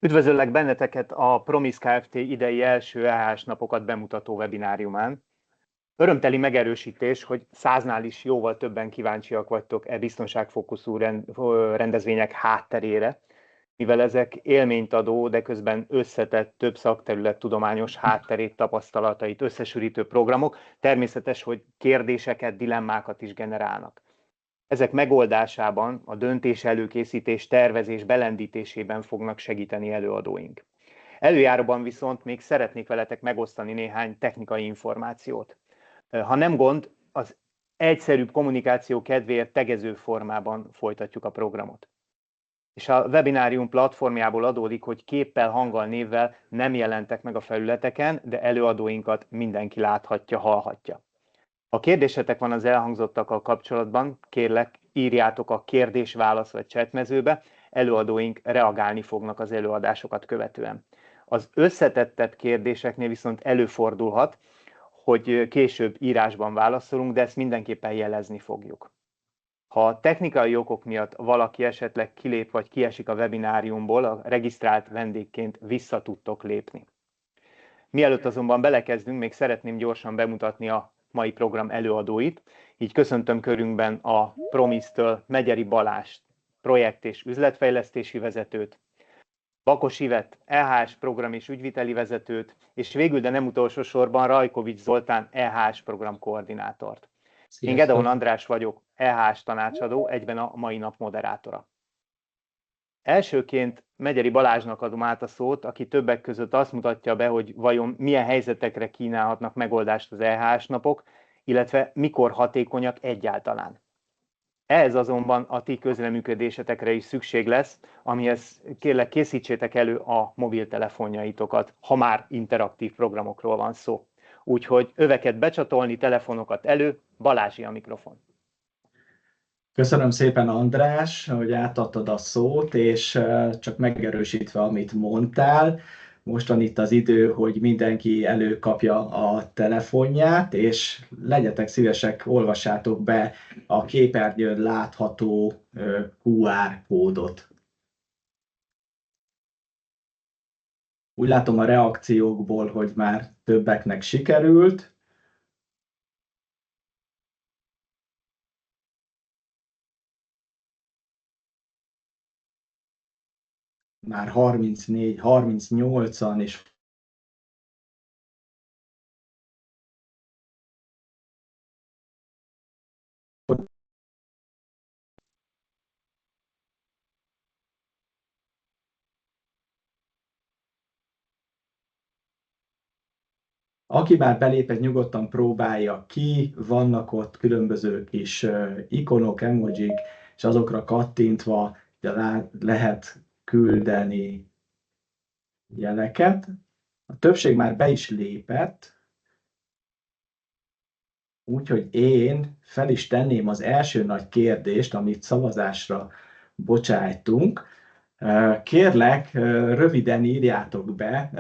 Üdvözöllek benneteket a Promis Kft. Idei első EH-s napokat bemutató webináriumán. Örömteli megerősítés, hogy 100-nál is jóval többen kíváncsiak vagytok biztonságfókuszú rendezvények hátterére, mivel ezek élményt adó, de közben összetett több szakterület tudományos hátterét, tapasztalatait összesűrítő programok, természetes, hogy kérdéseket, dilemmákat is generálnak. Ezek megoldásában, a döntés előkészítés, tervezés belendítésében fognak segíteni előadóink. Előjáróban viszont még szeretnék veletek megosztani néhány technikai információt. Ha nem gond, az egyszerűbb kommunikáció kedvéért tegező formában folytatjuk a programot. És a webinárium platformjából adódik, hogy képpel, hanggal, névvel nem jelentek meg a felületeken, de előadóinkat mindenki láthatja, hallhatja. Ha kérdésetek van az elhangzottakkal kapcsolatban, kérlek, írjátok a kérdés-válasz vagy chatmezőbe, előadóink reagálni fognak az előadásokat követően. Az összetettebb kérdéseknél viszont előfordulhat, hogy később írásban válaszolunk, de ezt mindenképpen jelezni fogjuk. Ha technikai okok miatt valaki esetleg kilép vagy kiesik a webináriumból, a regisztrált vendégként vissza tudtok lépni. Mielőtt azonban belekezdünk, még szeretném gyorsan bemutatni a mai program előadóit. Így köszöntöm körünkben a Promis-től Megyeri Balást, projekt- és üzletfejlesztési vezetőt, Bakos Ivett, EHS program és ügyviteli vezetőt, és végül, de nem utolsó sorban Rajkovics Zoltán, EHS program koordinátort. Én Gedeon András vagyok, EHS tanácsadó, egyben a mai nap moderátora. Elsőként Megyeri Balázsnak adom át a szót, aki többek között azt mutatja be, hogy vajon milyen helyzetekre kínálhatnak megoldást az EHS napok, illetve mikor hatékonyak egyáltalán. Ehhez azonban a ti közreműködésetekre is szükség lesz, amihez kérlek készítsétek elő a mobiltelefonjaitokat, ha már interaktív programokról van szó. Úgyhogy öveket becsatolni, telefonokat elő, Balázsi a mikrofon. Köszönöm szépen, András, hogy átadtad a szót, és csak megerősítve, amit mondtál, mostan itt az idő, hogy mindenki előkapja a telefonját, és legyetek szívesek, olvassátok be a képernyőn látható QR kódot. Úgy látom a reakciókból, hogy már többeknek sikerült. Már 34, 38-an is. Aki már belépett, nyugodtan próbálja ki, vannak ott különböző kis ikonok, emojik, és azokra kattintva lehet küldeni jeleket. A többség már be is lépett, úgyhogy én fel is tenném az első nagy kérdést, amit szavazásra bocsájtunk. Kérlek, röviden írjátok be,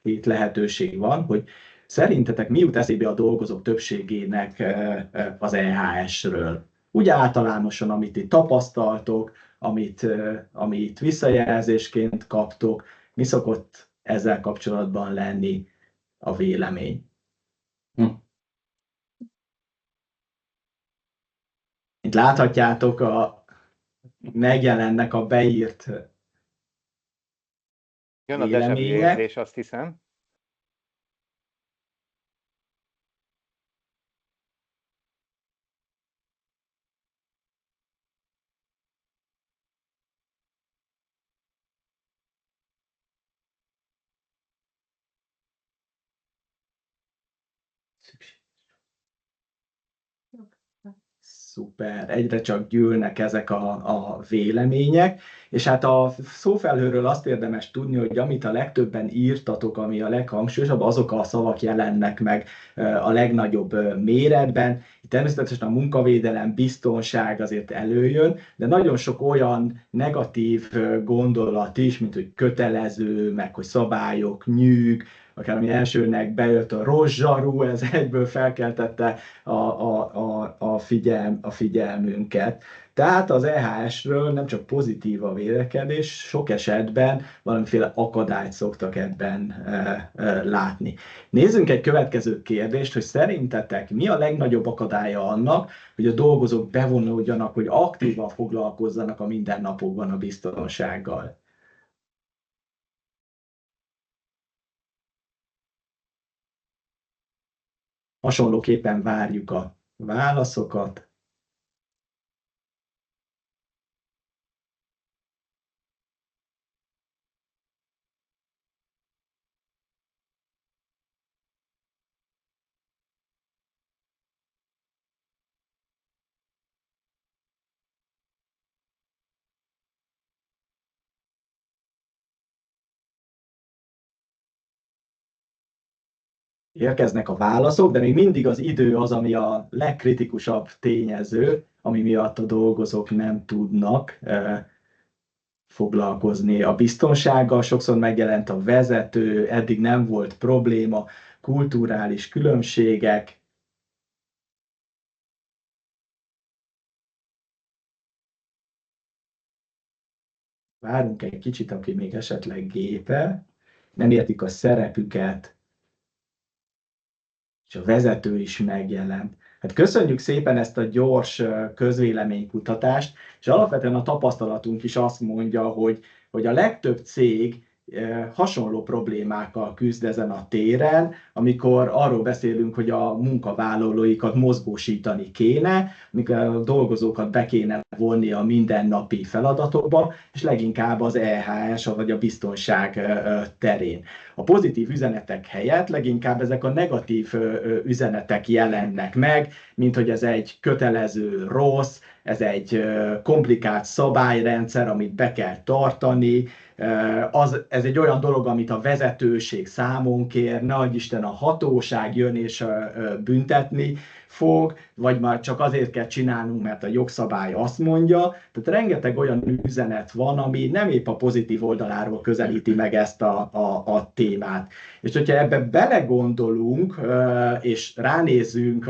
két lehetőség van, hogy szerintetek mi jut eszébe a dolgozók többségének az EHS-ről? Úgy általánosan, amit itt tapasztaltok, amit visszajelzésként kaptok, mi szokott ezzel kapcsolatban lenni a vélemény? Itt láthatjátok, megjelennek a beírt Jön a déjà vu érzés, azt hiszem. Szuper, egyre csak gyűlnek ezek a vélemények, és hát a szófelhőről azt érdemes tudni, hogy amit a legtöbben írtatok, ami a leghangsúlyosabb, azok a szavak jelennek meg a legnagyobb méretben, Természetesen a munkavédelem, biztonság azért előjön, de nagyon sok olyan negatív gondolat is, mint hogy kötelező, meg hogy szabályok, nyűg, akár ami elsőnek bejött a rozsarú, ez egyből felkeltette a figyelmünket. Tehát az EHS-ről nem csak pozitív a vélekedés, sok esetben valamiféle akadályt szoktak ebben látni. Nézzünk egy következő kérdést, hogy szerintetek mi a legnagyobb akadálya annak, hogy a dolgozók bevonódjanak, hogy aktívan foglalkozzanak a mindennapokban a biztonsággal? Hasonlóképpen várjuk a válaszokat. Érkeznek a válaszok, de még mindig az idő az, ami a legkritikusabb tényező, ami miatt a dolgozók nem tudnak foglalkozni a biztonsággal. Sokszor megjelent a vezető, eddig nem volt probléma, kulturális különbségek. Várunk egy kicsit, aki még esetleg gépe, nem értik a szerepüket, és a vezető is megjelent. Hát köszönjük szépen ezt a gyors közvéleménykutatást, és alapvetően a tapasztalatunk is azt mondja, hogy a legtöbb cég hasonló problémákkal küzd ezen a téren, amikor arról beszélünk, hogy a munkavállalóikat mozgósítani kéne, amikor a dolgozókat be kéne vonni a mindennapi feladatokba, és leginkább az EHS, vagy a biztonság terén. A pozitív üzenetek helyett leginkább ezek a negatív üzenetek jelennek meg, mint hogy ez egy kötelező rossz, ez egy komplikált szabályrendszer, amit be kell tartani, ez egy olyan dolog, amit a vezetőség számon kér, ne adj Isten a hatóság jön és büntetni fog, vagy már csak azért kell csinálnunk, mert a jogszabály azt mondja. Tehát rengeteg olyan üzenet van, ami nem épp a pozitív oldaláról közelíti meg ezt a témát. És hogyha ebbe belegondolunk, és ránézzünk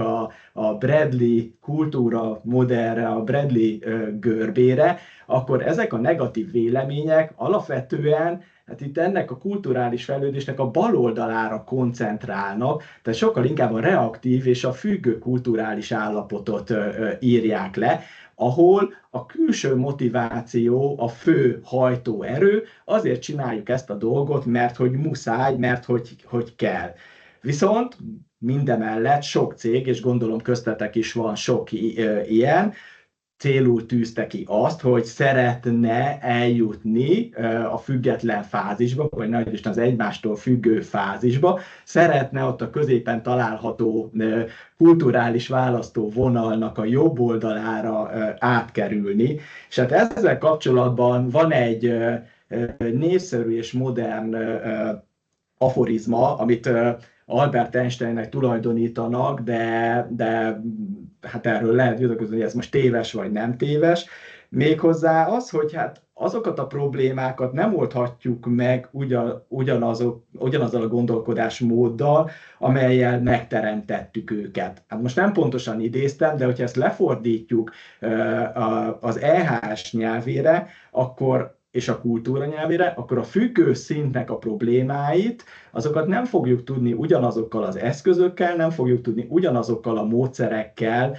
a Bradley kultúra modellre, a Bradley görbére, akkor ezek a negatív vélemények alapvetően hát itt ennek a kulturális fejlődésnek a bal oldalára koncentrálnak, tehát sokkal inkább a reaktív és a függő kulturális állapotot írják le, ahol a külső motiváció a fő hajtóerő, azért csináljuk ezt a dolgot, mert hogy muszáj, mert hogy kell. Viszont mindemellett sok cég, és gondolom köztetek is van sok ilyen, célul tűzte ki azt, hogy szeretne eljutni a független fázisba, vagy nagy Isten az egymástól függő fázisba, szeretne ott a középen található kulturális választóvonalnak a jobb oldalára átkerülni. És hát ezzel kapcsolatban van egy népszerű és modern aforizma, amit Albert Einsteinnek tulajdonítanak, de hát erről lehet vitatkozni, hogy ez most téves vagy nem téves. Méghozzá az, hogy hát azokat a problémákat nem oldhatjuk meg ugyanazzal a gondolkodásmóddal, amellyel megteremtettük őket. Hát most nem pontosan idéztem, de hogyha ezt lefordítjuk az EHS nyelvére, és a kultúra nyelvére, akkor a függő szintnek a problémáit, azokat nem fogjuk tudni ugyanazokkal az eszközökkel, nem fogjuk tudni ugyanazokkal a módszerekkel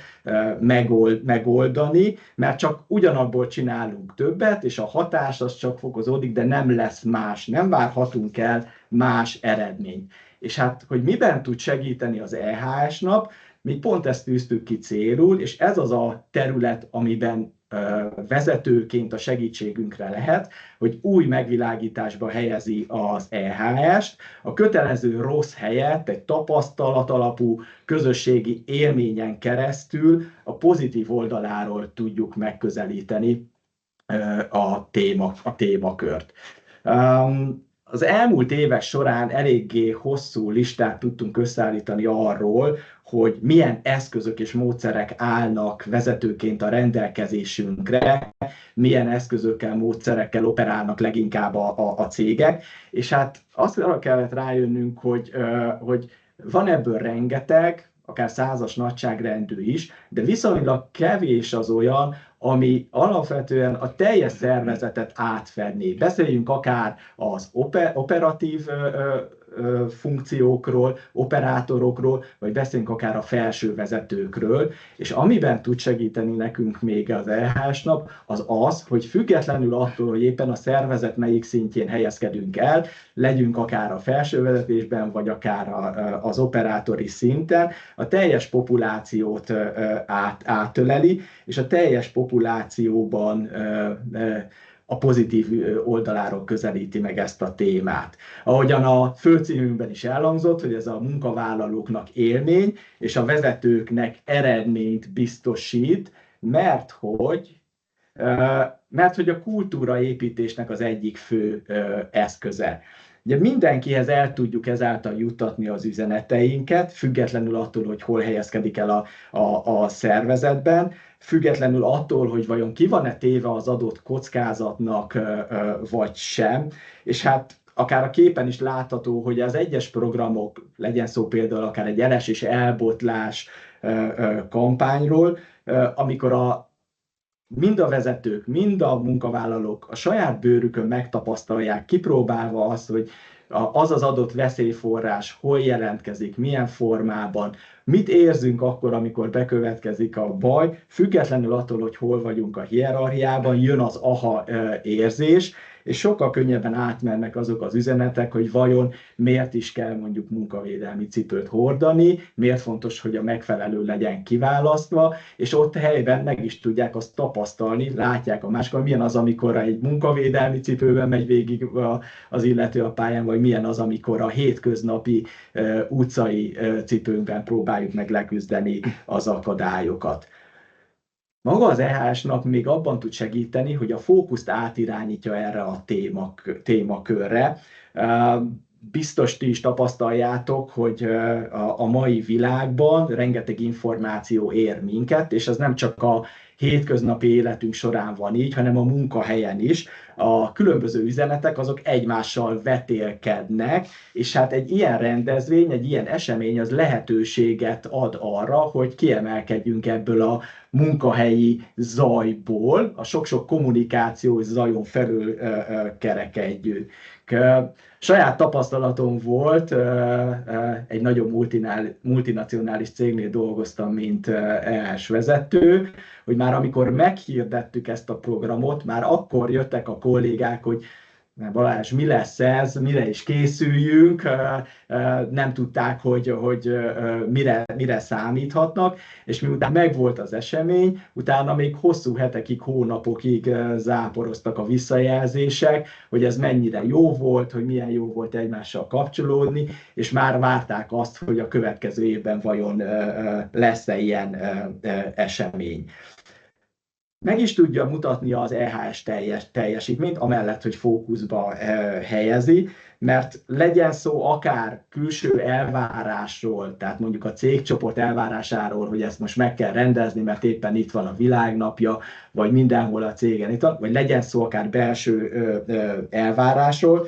megoldani, mert csak ugyanabból csinálunk többet, és a hatás az csak fokozódik, de nem lesz más, nem várhatunk el más eredményt. És hát, hogy miben tud segíteni az EHS nap, mi pont ezt tűztük ki célul, és ez az a terület, amiben vezetőként a segítségünkre lehet, hogy új megvilágításba helyezi az EHS-t, a kötelező rossz helyett egy tapasztalat alapú közösségi élményen keresztül a pozitív oldaláról tudjuk megközelíteni a témakört. az elmúlt évek során eléggé hosszú listát tudtunk összeállítani arról, hogy milyen eszközök és módszerek állnak vezetőként a rendelkezésünkre, milyen eszközökkel, módszerekkel operálnak leginkább a cégek, és hát azt arra kellett rájönnünk, hogy van ebből rengeteg, akár 100-as nagyságrendű is, de viszonylag kevés az olyan, ami alapvetően a teljes szervezetet átfedné. Beszéljünk akár az operatív funkciókról, operátorokról, vagy beszéljünk akár a felső vezetőkről, és amiben tud segíteni nekünk még az EHS-nap, az az, hogy függetlenül attól, hogy éppen a szervezet melyik szintjén helyezkedünk el, legyünk akár a felső vezetésben, vagy akár az operátori szinten, a teljes populációt átöleli, és a teljes populációban a pozitív oldaláról közelíti meg ezt a témát. Ahogyan a főcímünkben is elhangzott, hogy ez a munkavállalóknak élmény, és a vezetőknek eredményt biztosít, mert hogy a kultúraépítésnek az egyik fő eszköze. Ugye mindenkihez el tudjuk ezáltal juttatni az üzeneteinket, függetlenül attól, hogy hol helyezkedik el a szervezetben, függetlenül attól, hogy vajon ki van-e téve az adott kockázatnak, vagy sem. És hát akár a képen is látható, hogy az egyes programok, legyen szó például akár egy eles és elbotlás kampányról, amikor mind a vezetők, mind a munkavállalók a saját bőrükön megtapasztalják, kipróbálva azt, hogy az az adott veszélyforrás hol jelentkezik, milyen formában, mit érzünk akkor, amikor bekövetkezik a baj, függetlenül attól, hogy hol vagyunk a hierarchiában, jön az aha érzés, és sokkal könnyebben átmennek azok az üzenetek, hogy vajon miért is kell mondjuk munkavédelmi cipőt hordani, miért fontos, hogy a megfelelő legyen kiválasztva, és ott helyben meg is tudják azt tapasztalni, látják a máskor, milyen az, amikor egy munkavédelmi cipőben megy végig az illető a pályán, vagy milyen az, amikor a hétköznapi utcai cipőnkben próbáljuk meg leküzdeni az akadályokat. Maga az EHS-nap még abban tud segíteni, hogy a fókuszt átirányítja erre a témakörre. Biztos ti is tapasztaljátok, hogy a mai világban rengeteg információ ér minket, és ez nem csak a hétköznapi életünk során van így, hanem a munkahelyen is. A különböző üzenetek azok egymással vetélkednek, és hát egy ilyen rendezvény, egy ilyen esemény az lehetőséget ad arra, hogy kiemelkedjünk ebből a munkahelyi zajból, a sok-sok kommunikációs zajon felül kerekedjünk. Saját tapasztalatom volt, egy nagyobb multinacionális cégnél dolgoztam, mint EHS vezető, hogy már amikor meghirdettük ezt a programot, már akkor jöttek a kollégák, hogy Balázs, mi lesz ez, mire is készüljünk, nem tudták, hogy mire számíthatnak, és miután megvolt az esemény, utána még hosszú hetekig, hónapokig záporoztak a visszajelzések, hogy ez mennyire jó volt, hogy milyen jó volt egymással kapcsolódni, és már várták azt, hogy a következő évben vajon lesz-e ilyen esemény. Meg is tudja mutatni az EHS teljesítményt, amellett, hogy fókuszba helyezi, mert legyen szó akár külső elvárásról, tehát mondjuk a cégcsoport elvárásáról, hogy ezt most meg kell rendezni, mert éppen itt van a világnapja, vagy mindenhol a cégen itt van, vagy legyen szó akár belső elvárásról,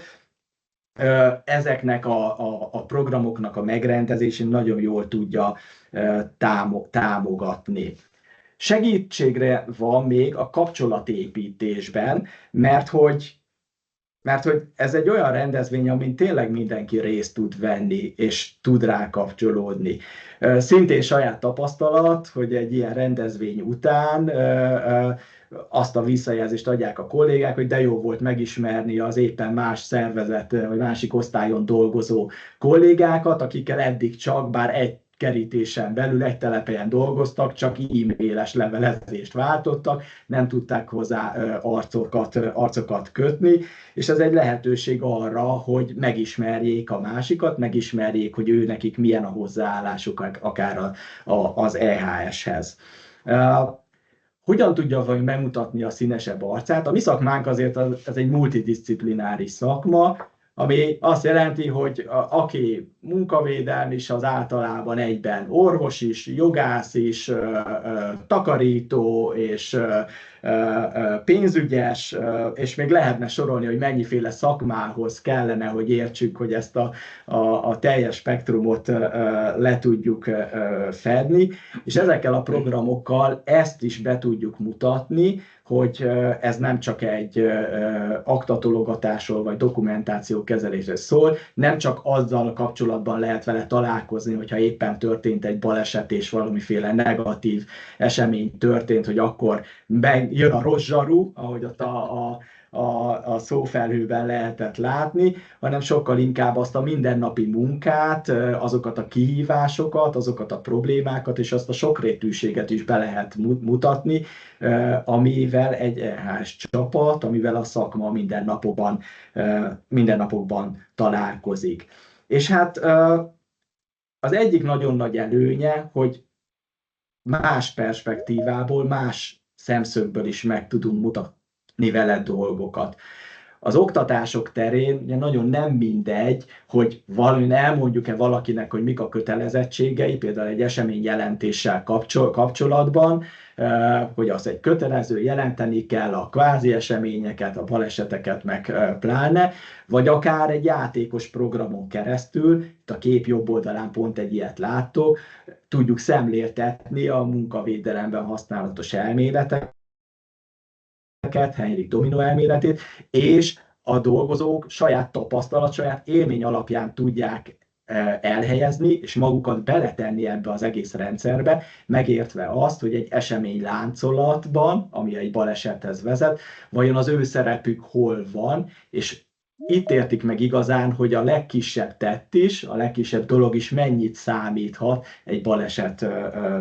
ezeknek a programoknak a megrendezésén nagyon jól tudja támogatni. Segítségre van még a kapcsolatépítésben, mert hogy ez egy olyan rendezvény, amin tényleg mindenki részt tud venni, és tud rá kapcsolódni. Szintén saját tapasztalat, hogy egy ilyen rendezvény után azt a visszajelzést adják a kollégák, hogy de jó volt megismerni az éppen más szervezet, vagy másik osztályon dolgozó kollégákat, akikkel eddig csak, bár egy kerítésen belül, egy telephelyen dolgoztak, csak e-mailes levelezést váltottak, nem tudták hozzá arcokat kötni, és ez egy lehetőség arra, hogy megismerjék a másikat, megismerjék, hogy ő nekik milyen a hozzáállásuk akár az EHS-hez. Hogyan tudja vagy megmutatni a színesebb arcát? A mi szakmánk azért ez egy multidisciplináris szakma, ami azt jelenti, hogy aki munkavédelmi is, az általában egyben orvos is, jogász is, takarító és pénzügyes, és még lehetne sorolni, hogy mennyiféle szakmához kellene, hogy értsük, hogy ezt a teljes spektrumot le tudjuk fedni, és ezekkel a programokkal ezt is be tudjuk mutatni, hogy ez nem csak egy aktatologatásról vagy dokumentáció kezelésről szól, nem csak azzal kapcsolatban lehet vele találkozni, hogyha éppen történt egy baleset és valamiféle negatív esemény történt, hogy akkor jön a rossz zsaru, ahogy ott a szófelhőben lehetett látni, hanem sokkal inkább azt a mindennapi munkát, azokat a kihívásokat, azokat a problémákat, és azt a sokrétűséget is be lehet mutatni, amivel egy EHS csapat, amivel a szakma mindennapokban találkozik. És hát az egyik nagyon nagy előnye, hogy más perspektívából, más szemszögből is meg tudunk mutatni vele dolgokat. Az oktatások terén ugye nagyon nem mindegy, hogy elmondjuk-e valakinek, hogy mik a kötelezettségei, például egy esemény jelentéssel kapcsolatban, hogy az egy kötelező, jelenteni kell a kvázi eseményeket, a baleseteket meg pláne, vagy akár egy játékos programon keresztül, itt a kép jobb oldalán pont egy ilyet láttok, tudjuk szemléltetni a munkavédelemben használatos elméleteket, Heinrich Domino elméletét, és a dolgozók saját tapasztalat, saját élmény alapján tudják elhelyezni, és magukat beletenni ebbe az egész rendszerbe, megértve azt, hogy egy esemény láncolatban, ami egy balesethez vezet, vajon az ő szerepük hol van, és itt értik meg igazán, hogy a legkisebb tett is, a legkisebb dolog is mennyit számíthat egy baleset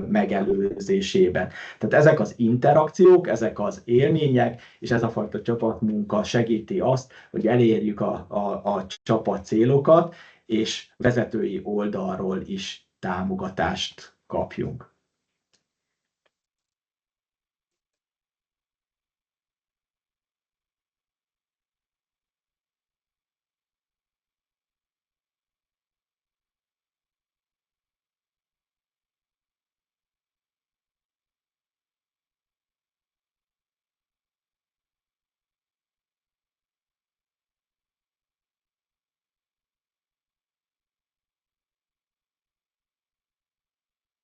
megelőzésében. Tehát ezek az interakciók, ezek az élmények, és ez a fajta csapatmunka segíti azt, hogy elérjük a csapat célokat, és vezetői oldalról is támogatást kapjunk.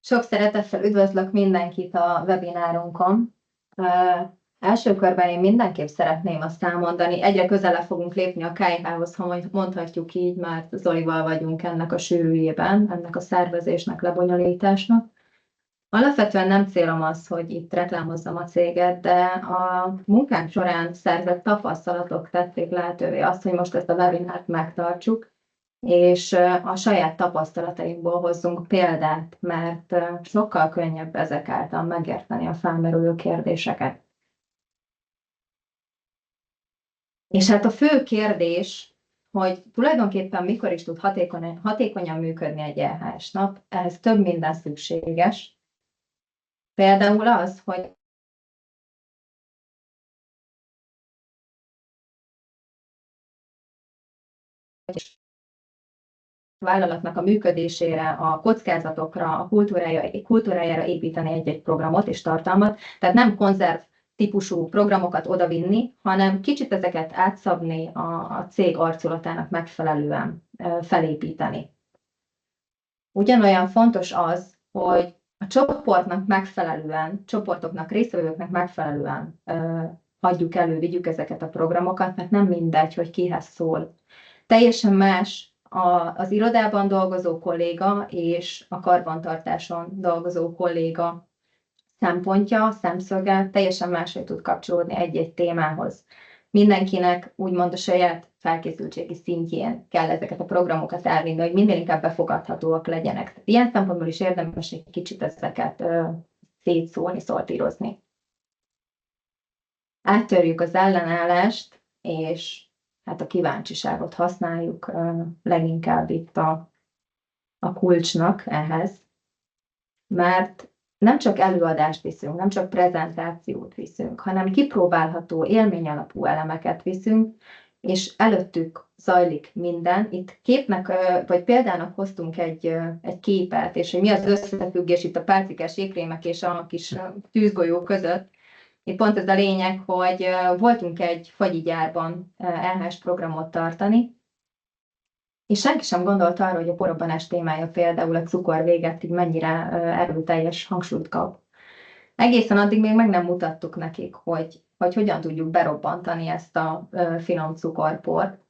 Sok szeretettel üdvözlök mindenkit a webinárunkon. Első körben én mindenképp szeretném azt elmondani, egyre közelebb fogunk lépni a KIH-hoz, ha mondhatjuk így, mert Zolival vagyunk ennek a sűrűjében, ennek a szervezésnek, lebonyolításnak. Alapvetően nem célom az, hogy itt reklámozzam a céget, de a munkánk során szerzett tapasztalatok tették lehetővé azt, hogy most ezt a webinárt megtartsuk, és a saját tapasztalatainkból hozzunk példát, mert sokkal könnyebb ezek által megérteni a felmerülő kérdéseket. És hát a fő kérdés, hogy tulajdonképpen mikor is tud hatékonyan működni egy EHS nap, ehhez több minden szükséges. Például az, hogy vállalatnak a működésére, a kockázatokra, a kultúrájára építeni egy-egy programot és tartalmat. Tehát nem konzerv típusú programokat odavinni, hanem kicsit ezeket átszabni a cég arculatának megfelelően felépíteni. Ugyanolyan fontos az, hogy a csoportnak megfelelően, csoportoknak, résztvevőknek megfelelően adjuk elő, vigyük ezeket a programokat, mert nem mindegy, hogy kihez szól. Teljesen más az irodában dolgozó kolléga és a karbantartáson dolgozó kolléga szempontja, szemszöge teljesen máshogy tud kapcsolódni egy-egy témához. Mindenkinek úgymond a saját felkészültségi szintjén kell ezeket a programokat elvinni, hogy minél inkább befogadhatóak legyenek. Tehát ilyen szempontból is érdemes egy kicsit ezeket szétszórni, szortírozni. Áttörjük az ellenállást, és hát a kíváncsiságot használjuk leginkább itt a kulcsnak ehhez, mert nem csak előadást viszünk, nem csak prezentációt viszünk, hanem kipróbálható élményalapú elemeket viszünk, és előttük zajlik minden. Itt képnek, vagy példának hoztunk egy képet, és hogy mi az összefüggés itt a pálcikás jégkrémek és a kis tűzgolyó között. Itt pont ez a lényeg, hogy voltunk egy fagyigyárban LH-s programot tartani, és senki sem gondolt arra, hogy a porrobbanás témája például a cukor véget így mennyire erőteljes hangsúlyt kap. Egészen addig még meg nem mutattuk nekik, hogy hogyan tudjuk berobbantani ezt a finom cukorport,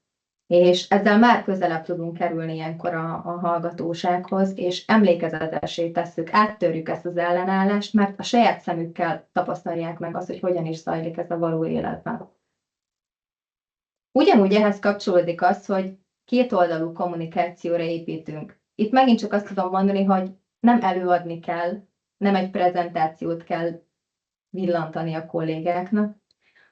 és ezzel már közelebb tudunk kerülni ilyenkor a hallgatósághoz, és emlékezetessé tesszük, áttörjük ezt az ellenállást, mert a saját szemükkel tapasztalják meg azt, hogy hogyan is zajlik ez a való életben. Ugyanúgy ehhez kapcsolódik az, hogy kétoldalú kommunikációra építünk. Itt megint csak azt tudom mondani, hogy nem előadni kell, nem egy prezentációt kell villantani a kollégáknak,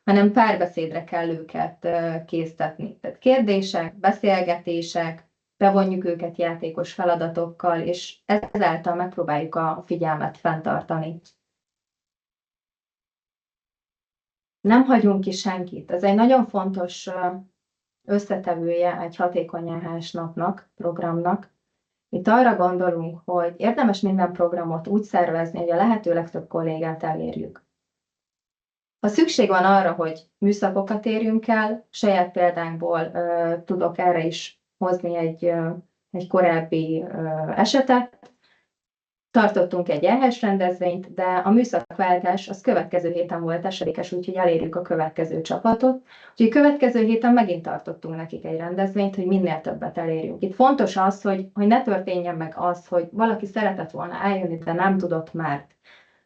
hanem párbeszédre kell őket késztetni. Tehát kérdések, beszélgetések, bevonjuk őket játékos feladatokkal, és ezáltal megpróbáljuk a figyelmet fenntartani. Nem hagyunk ki senkit. Ez egy nagyon fontos összetevője egy hatékony EHS napnak, programnak. Itt arra gondolunk, hogy érdemes minden programot úgy szervezni, hogy a lehető legtöbb kollégát elérjük. Ha szükség van arra, hogy műszakokat érjünk el, saját példánkból tudok erre is hozni egy korábbi esetet. Tartottunk egy EHS rendezvényt, de a műszakváltás az következő héten volt esedékes, úgyhogy elérjük a következő csapatot. Úgyhogy következő héten megint tartottunk nekik egy rendezvényt, hogy minél többet elérjünk. Itt fontos az, hogy ne történjen meg az, hogy valaki szeretett volna eljönni, de nem tudott, mert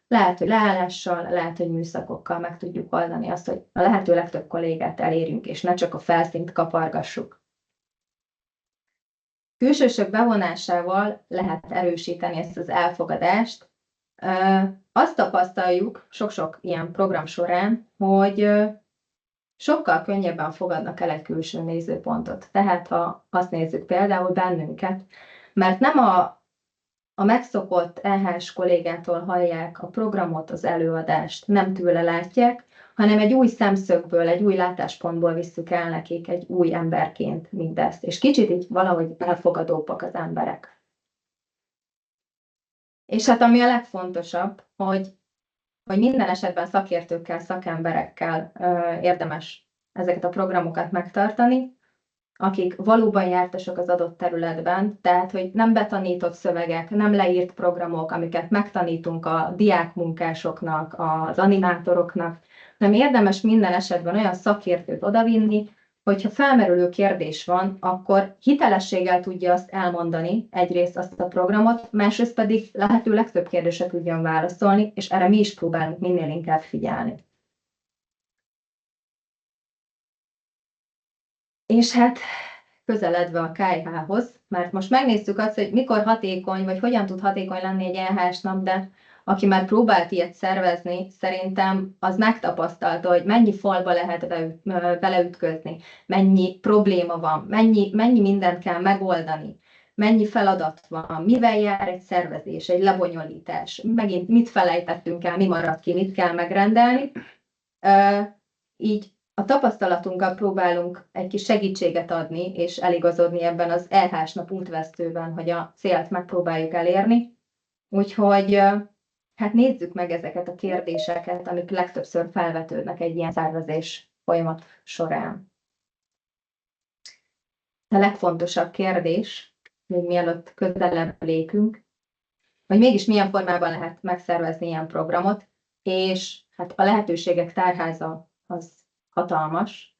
lehet, hogy leállással, lehet, hogy műszakokkal meg tudjuk oldani azt, hogy a lehető legtöbb kollégát elérjünk, és ne csak a felszínt kapargassuk. Külsősök bevonásával lehet erősíteni ezt az elfogadást. Azt tapasztaljuk sok-sok ilyen program során, hogy sokkal könnyebben fogadnak el egy külső nézőpontot. Tehát ha azt nézzük például bennünket, mert nem a megszokott EHS kollégától hallják a programot, az előadást, nem tőle látják, hanem egy új szemszögből, egy új látáspontból visszük el nekik egy új emberként mindezt. És kicsit így valahogy elfogadóbbak az emberek. És hát ami a legfontosabb, hogy minden esetben szakértőkkel, szakemberekkel érdemes ezeket a programokat megtartani, akik valóban jártasok az adott területben, tehát hogy nem betanított szövegek, nem leírt programok, amiket megtanítunk a diákmunkásoknak, az animátoroknak, hanem érdemes minden esetben olyan szakértőt odavinni, hogyha felmerülő kérdés van, akkor hitelességgel tudja azt elmondani, egyrészt azt a programot, másrészt pedig lehető legtöbb kérdésre tudjon válaszolni, és erre mi is próbálunk minél inkább figyelni. És hát közeledve a KH-hoz, mert most megnéztük azt, hogy mikor hatékony, vagy hogyan tud hatékony lenni egy EHS nap, de aki már próbált ilyet szervezni, szerintem az megtapasztalta, hogy mennyi falba lehet beleütközni, mennyi probléma van, mennyi mindent kell megoldani, mennyi feladat van, mivel jár egy szervezés, egy lebonyolítás, megint mit felejtettünk el, mi maradt ki, mit kell megrendelni. Így a tapasztalatunkkal próbálunk egy kis segítséget adni, és eligazodni ebben az EHS nap útvesztőben, hogy a célt megpróbáljuk elérni. Úgyhogy hát nézzük meg ezeket a kérdéseket, amik legtöbbször felvetődnek egy ilyen szervezés folyamat során. A legfontosabb kérdés, még mielőtt közelebb lépünk, hogy mégis milyen formában lehet megszervezni ilyen programot, és hát a lehetőségek tárháza az hatalmas,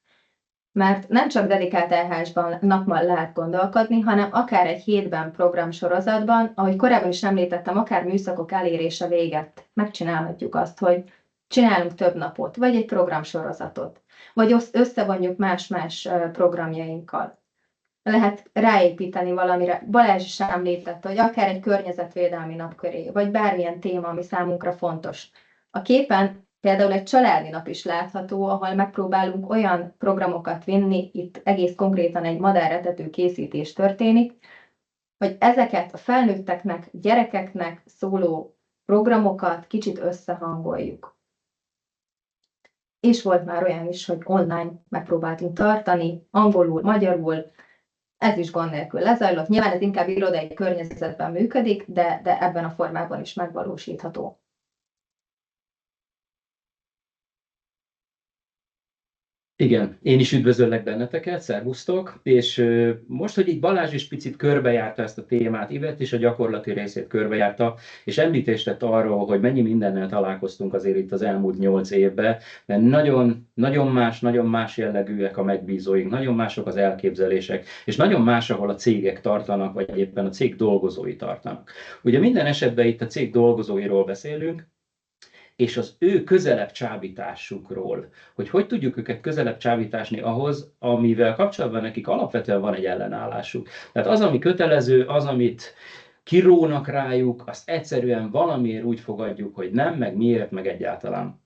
mert nem csak dedikált EHS-ban napban lehet gondolkodni, hanem akár egy hétben programsorozatban, ahogy korábban is említettem, akár műszakok elérése véget megcsinálhatjuk azt, hogy csinálunk több napot, vagy egy programsorozatot, vagy összevonjuk más-más programjainkkal. Lehet ráépíteni valamire. Balázs is említette, hogy akár egy környezetvédelmi nap köré, vagy bármilyen téma, ami számunkra fontos. A képen például egy családi nap is látható, ahol megpróbálunk olyan programokat vinni, itt egész konkrétan egy madáretető készítés történik, hogy ezeket a felnőtteknek, gyerekeknek szóló programokat kicsit összehangoljuk. és volt már olyan is, hogy online megpróbáltunk tartani, angolul, magyarul, ez is gond nélkül lezajlott. Nyilván ez inkább irodai környezetben működik, de ebben a formában is megvalósítható. Igen, én is üdvözöllek benneteket, szervusztok, és most, hogy így Balázs is picit körbejárta ezt a témát, Ivett is a gyakorlati részét körbejárta, és említést tett arról, hogy mennyi mindennel találkoztunk azért itt az elmúlt 8 évben, mert nagyon más jellegűek a megbízóink, nagyon mások az elképzelések, és nagyon más, ahol a cégek tartanak, vagy éppen a cég dolgozói tartanak. Ugye minden esetben itt a cég dolgozóiról beszélünk, és az ő közelebb csábításukról, hogy tudjuk őket közelebb csábításni ahhoz, amivel kapcsolatban nekik alapvetően van egy ellenállásuk. Tehát az, ami kötelező, az, amit kirónak rájuk, azt egyszerűen valamiért úgy fogadjuk, hogy nem, meg miért, meg egyáltalán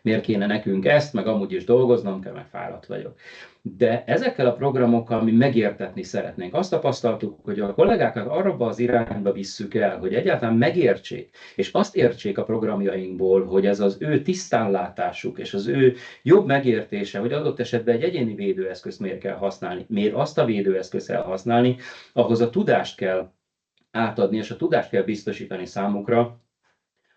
miért kéne nekünk ezt, meg amúgy is dolgoznom kell, meg fáradt vagyok. De ezekkel a programokkal mi megértetni szeretnénk. Azt tapasztaltuk, hogy a kollégákat arra az irányba visszük el, hogy egyáltalán megértsék, és azt értsék a programjainkból, hogy ez az ő tisztánlátásuk, és az ő jobb megértése, hogy adott esetben egy egyéni védőeszközt miért kell használni, miért azt a védőeszközt kell használni, ahhoz a tudást kell átadni, és a tudást kell biztosítani számukra,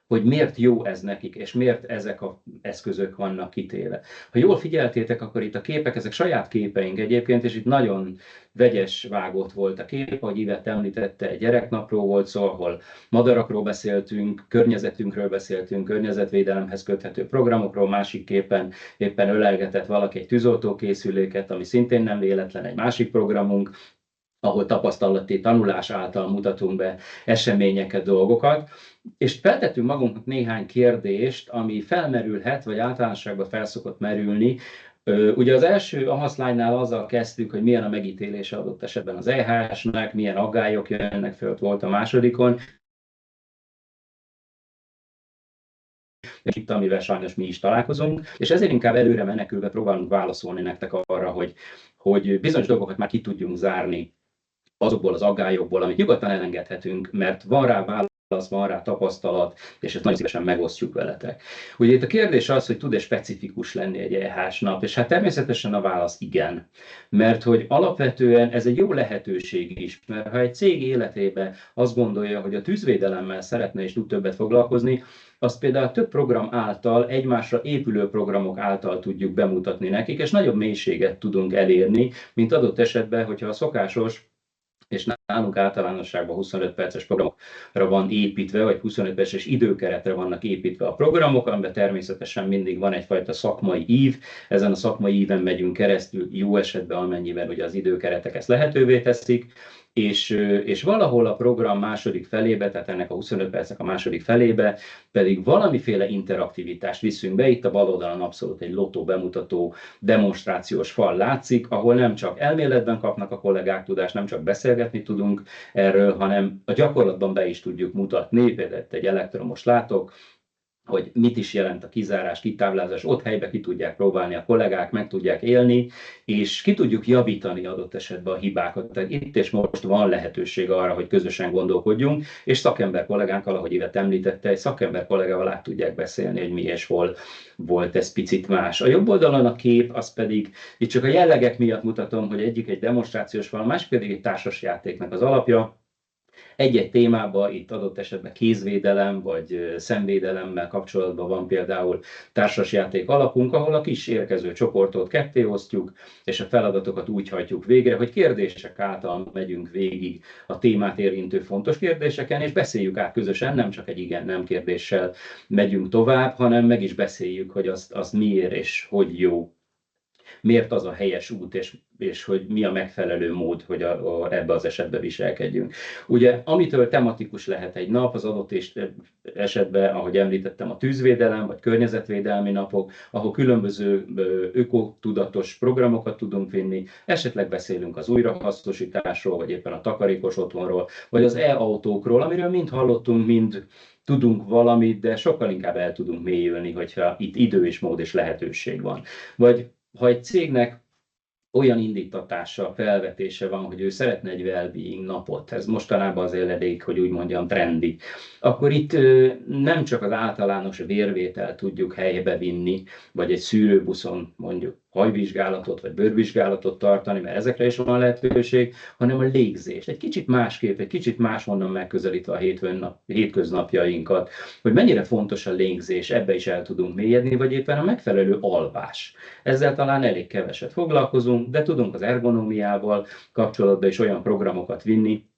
hogy miért jó ez nekik, és miért ezek az eszközök vannak kitéve. Ha jól figyeltétek, akkor itt a képek, ezek saját képeink egyébként, és itt nagyon vegyes vágott volt a kép, ahogy Ivett említette, egy gyereknapról volt szó, ahol madarakról beszéltünk, környezetünkről beszéltünk, környezetvédelemhez köthető programokról, másik képen éppen ölelgetett valaki egy tűzoltókészüléket, ami szintén nem véletlen, egy másik programunk, ahol tapasztalati tanulás által mutatunk be eseményeket, dolgokat, és feltettünk magunknak néhány kérdést, ami felmerülhet, vagy általánosságban felszokott merülni. Ugye az első AHA-szlánynál azzal kezdtük, hogy milyen a megítélése adott esetben az EHS-nek, milyen aggályok jönnek föl, volt a másodikon, és itt, amivel sajnos mi is találkozunk, és ezért inkább előre menekülve próbálunk válaszolni nektek arra, hogy bizonyos dolgokat már ki tudjunk zárni azokból az aggályokból, amit nyugodtan elengedhetünk, mert van rá válasz, van rá tapasztalat, és ezt nagyon szívesen megosztjuk veletek. Ugye itt a kérdés az, hogy tud-e specifikus lenni egy EHS nap, és hát természetesen a válasz igen. Mert hogy alapvetően ez egy jó lehetőség is, mert ha egy cég életében azt gondolja, hogy a tűzvédelemmel szeretne és tud többet foglalkozni, azt például több program által, egymásra épülő programok által tudjuk bemutatni nekik, és nagyobb mélységet tudunk elérni, mint adott esetben, hogyha a szokásos, és nálunk általánosságban 25 perces programokra van építve, vagy 25 perces időkeretre vannak építve a programok, amiben természetesen mindig van egyfajta szakmai ív, ezen a szakmai íven megyünk keresztül, jó esetben amennyiben ugye az időkeretek ezt lehetővé teszik, és valahol a program második felébe, tehát ennek a 25 percek a második felébe pedig valamiféle interaktivitást viszünk be. Itt a bal oldalon abszolút egy lotó bemutató demonstrációs fal látszik, ahol nem csak elméletben kapnak a kollégák tudást, nem csak beszélgetni tudunk erről, hanem a gyakorlatban be is tudjuk mutatni. Például egy elektromos látok, hogy mit is jelent a kizárás, kitáblázás, ott helyben ki tudják próbálni a kollégák, meg tudják élni, és ki tudjuk javítani adott esetben a hibákat. Tehát itt és most van lehetőség arra, hogy közösen gondolkodjunk, és szakember kollégánkkal, ahogy Ivett említette, egy szakember kollégával át tudják beszélni, hogy mi és hol volt ez picit más. A jobb oldalon a kép, az pedig, itt csak a jellegek miatt mutatom, hogy egyik egy demonstrációs fal, másik pedig egy társasjátéknak az alapja. Egy-egy témában, itt adott esetben kézvédelem vagy szemvédelemmel kapcsolatban van például társasjáték alapunk, ahol a kis érkező csoportot ketté osztjuk, és a feladatokat úgy hajtjuk végre, hogy kérdések által megyünk végig a témát érintő fontos kérdéseken, és beszéljük át közösen, nem csak egy igen-nem kérdéssel megyünk tovább, hanem meg is beszéljük, hogy az miért és hogy jó. Miért az a helyes út, és hogy mi a megfelelő mód, hogy ebbe az esetben viselkedjünk. Ugye, amitől tematikus lehet egy nap, az adott esetben, ahogy említettem, a tűzvédelem, vagy környezetvédelmi napok, ahol különböző ökotudatos programokat tudunk vinni, esetleg beszélünk az újrahasznosításról, vagy éppen a takarékos otthonról, vagy az e-autókról, amiről mind hallottunk, mind tudunk valamit, de sokkal inkább el tudunk mélyülni, hogyha itt idő és mód és lehetőség van. Vagy ha egy cégnek olyan indítatása, felvetése van, hogy ő szeretne egy well-being napot, ez mostanában azért elég, hogy úgy mondjam, trendi, akkor itt nem csak az általános vérvételt tudjuk helybe vinni, vagy egy szűrőbuszon mondjuk hajvizsgálatot, vagy bőrvizsgálatot tartani, mert ezekre is van lehetőség, hanem a légzést. Egy kicsit másképp, egy kicsit máshonnan megközelítve a hétköznapjainkat, hogy mennyire fontos a légzés, ebbe is el tudunk mélyedni, vagy éppen a megfelelő alvás. Ezzel talán elég keveset foglalkozunk, de tudunk az ergonómiával kapcsolatban is olyan programokat vinni,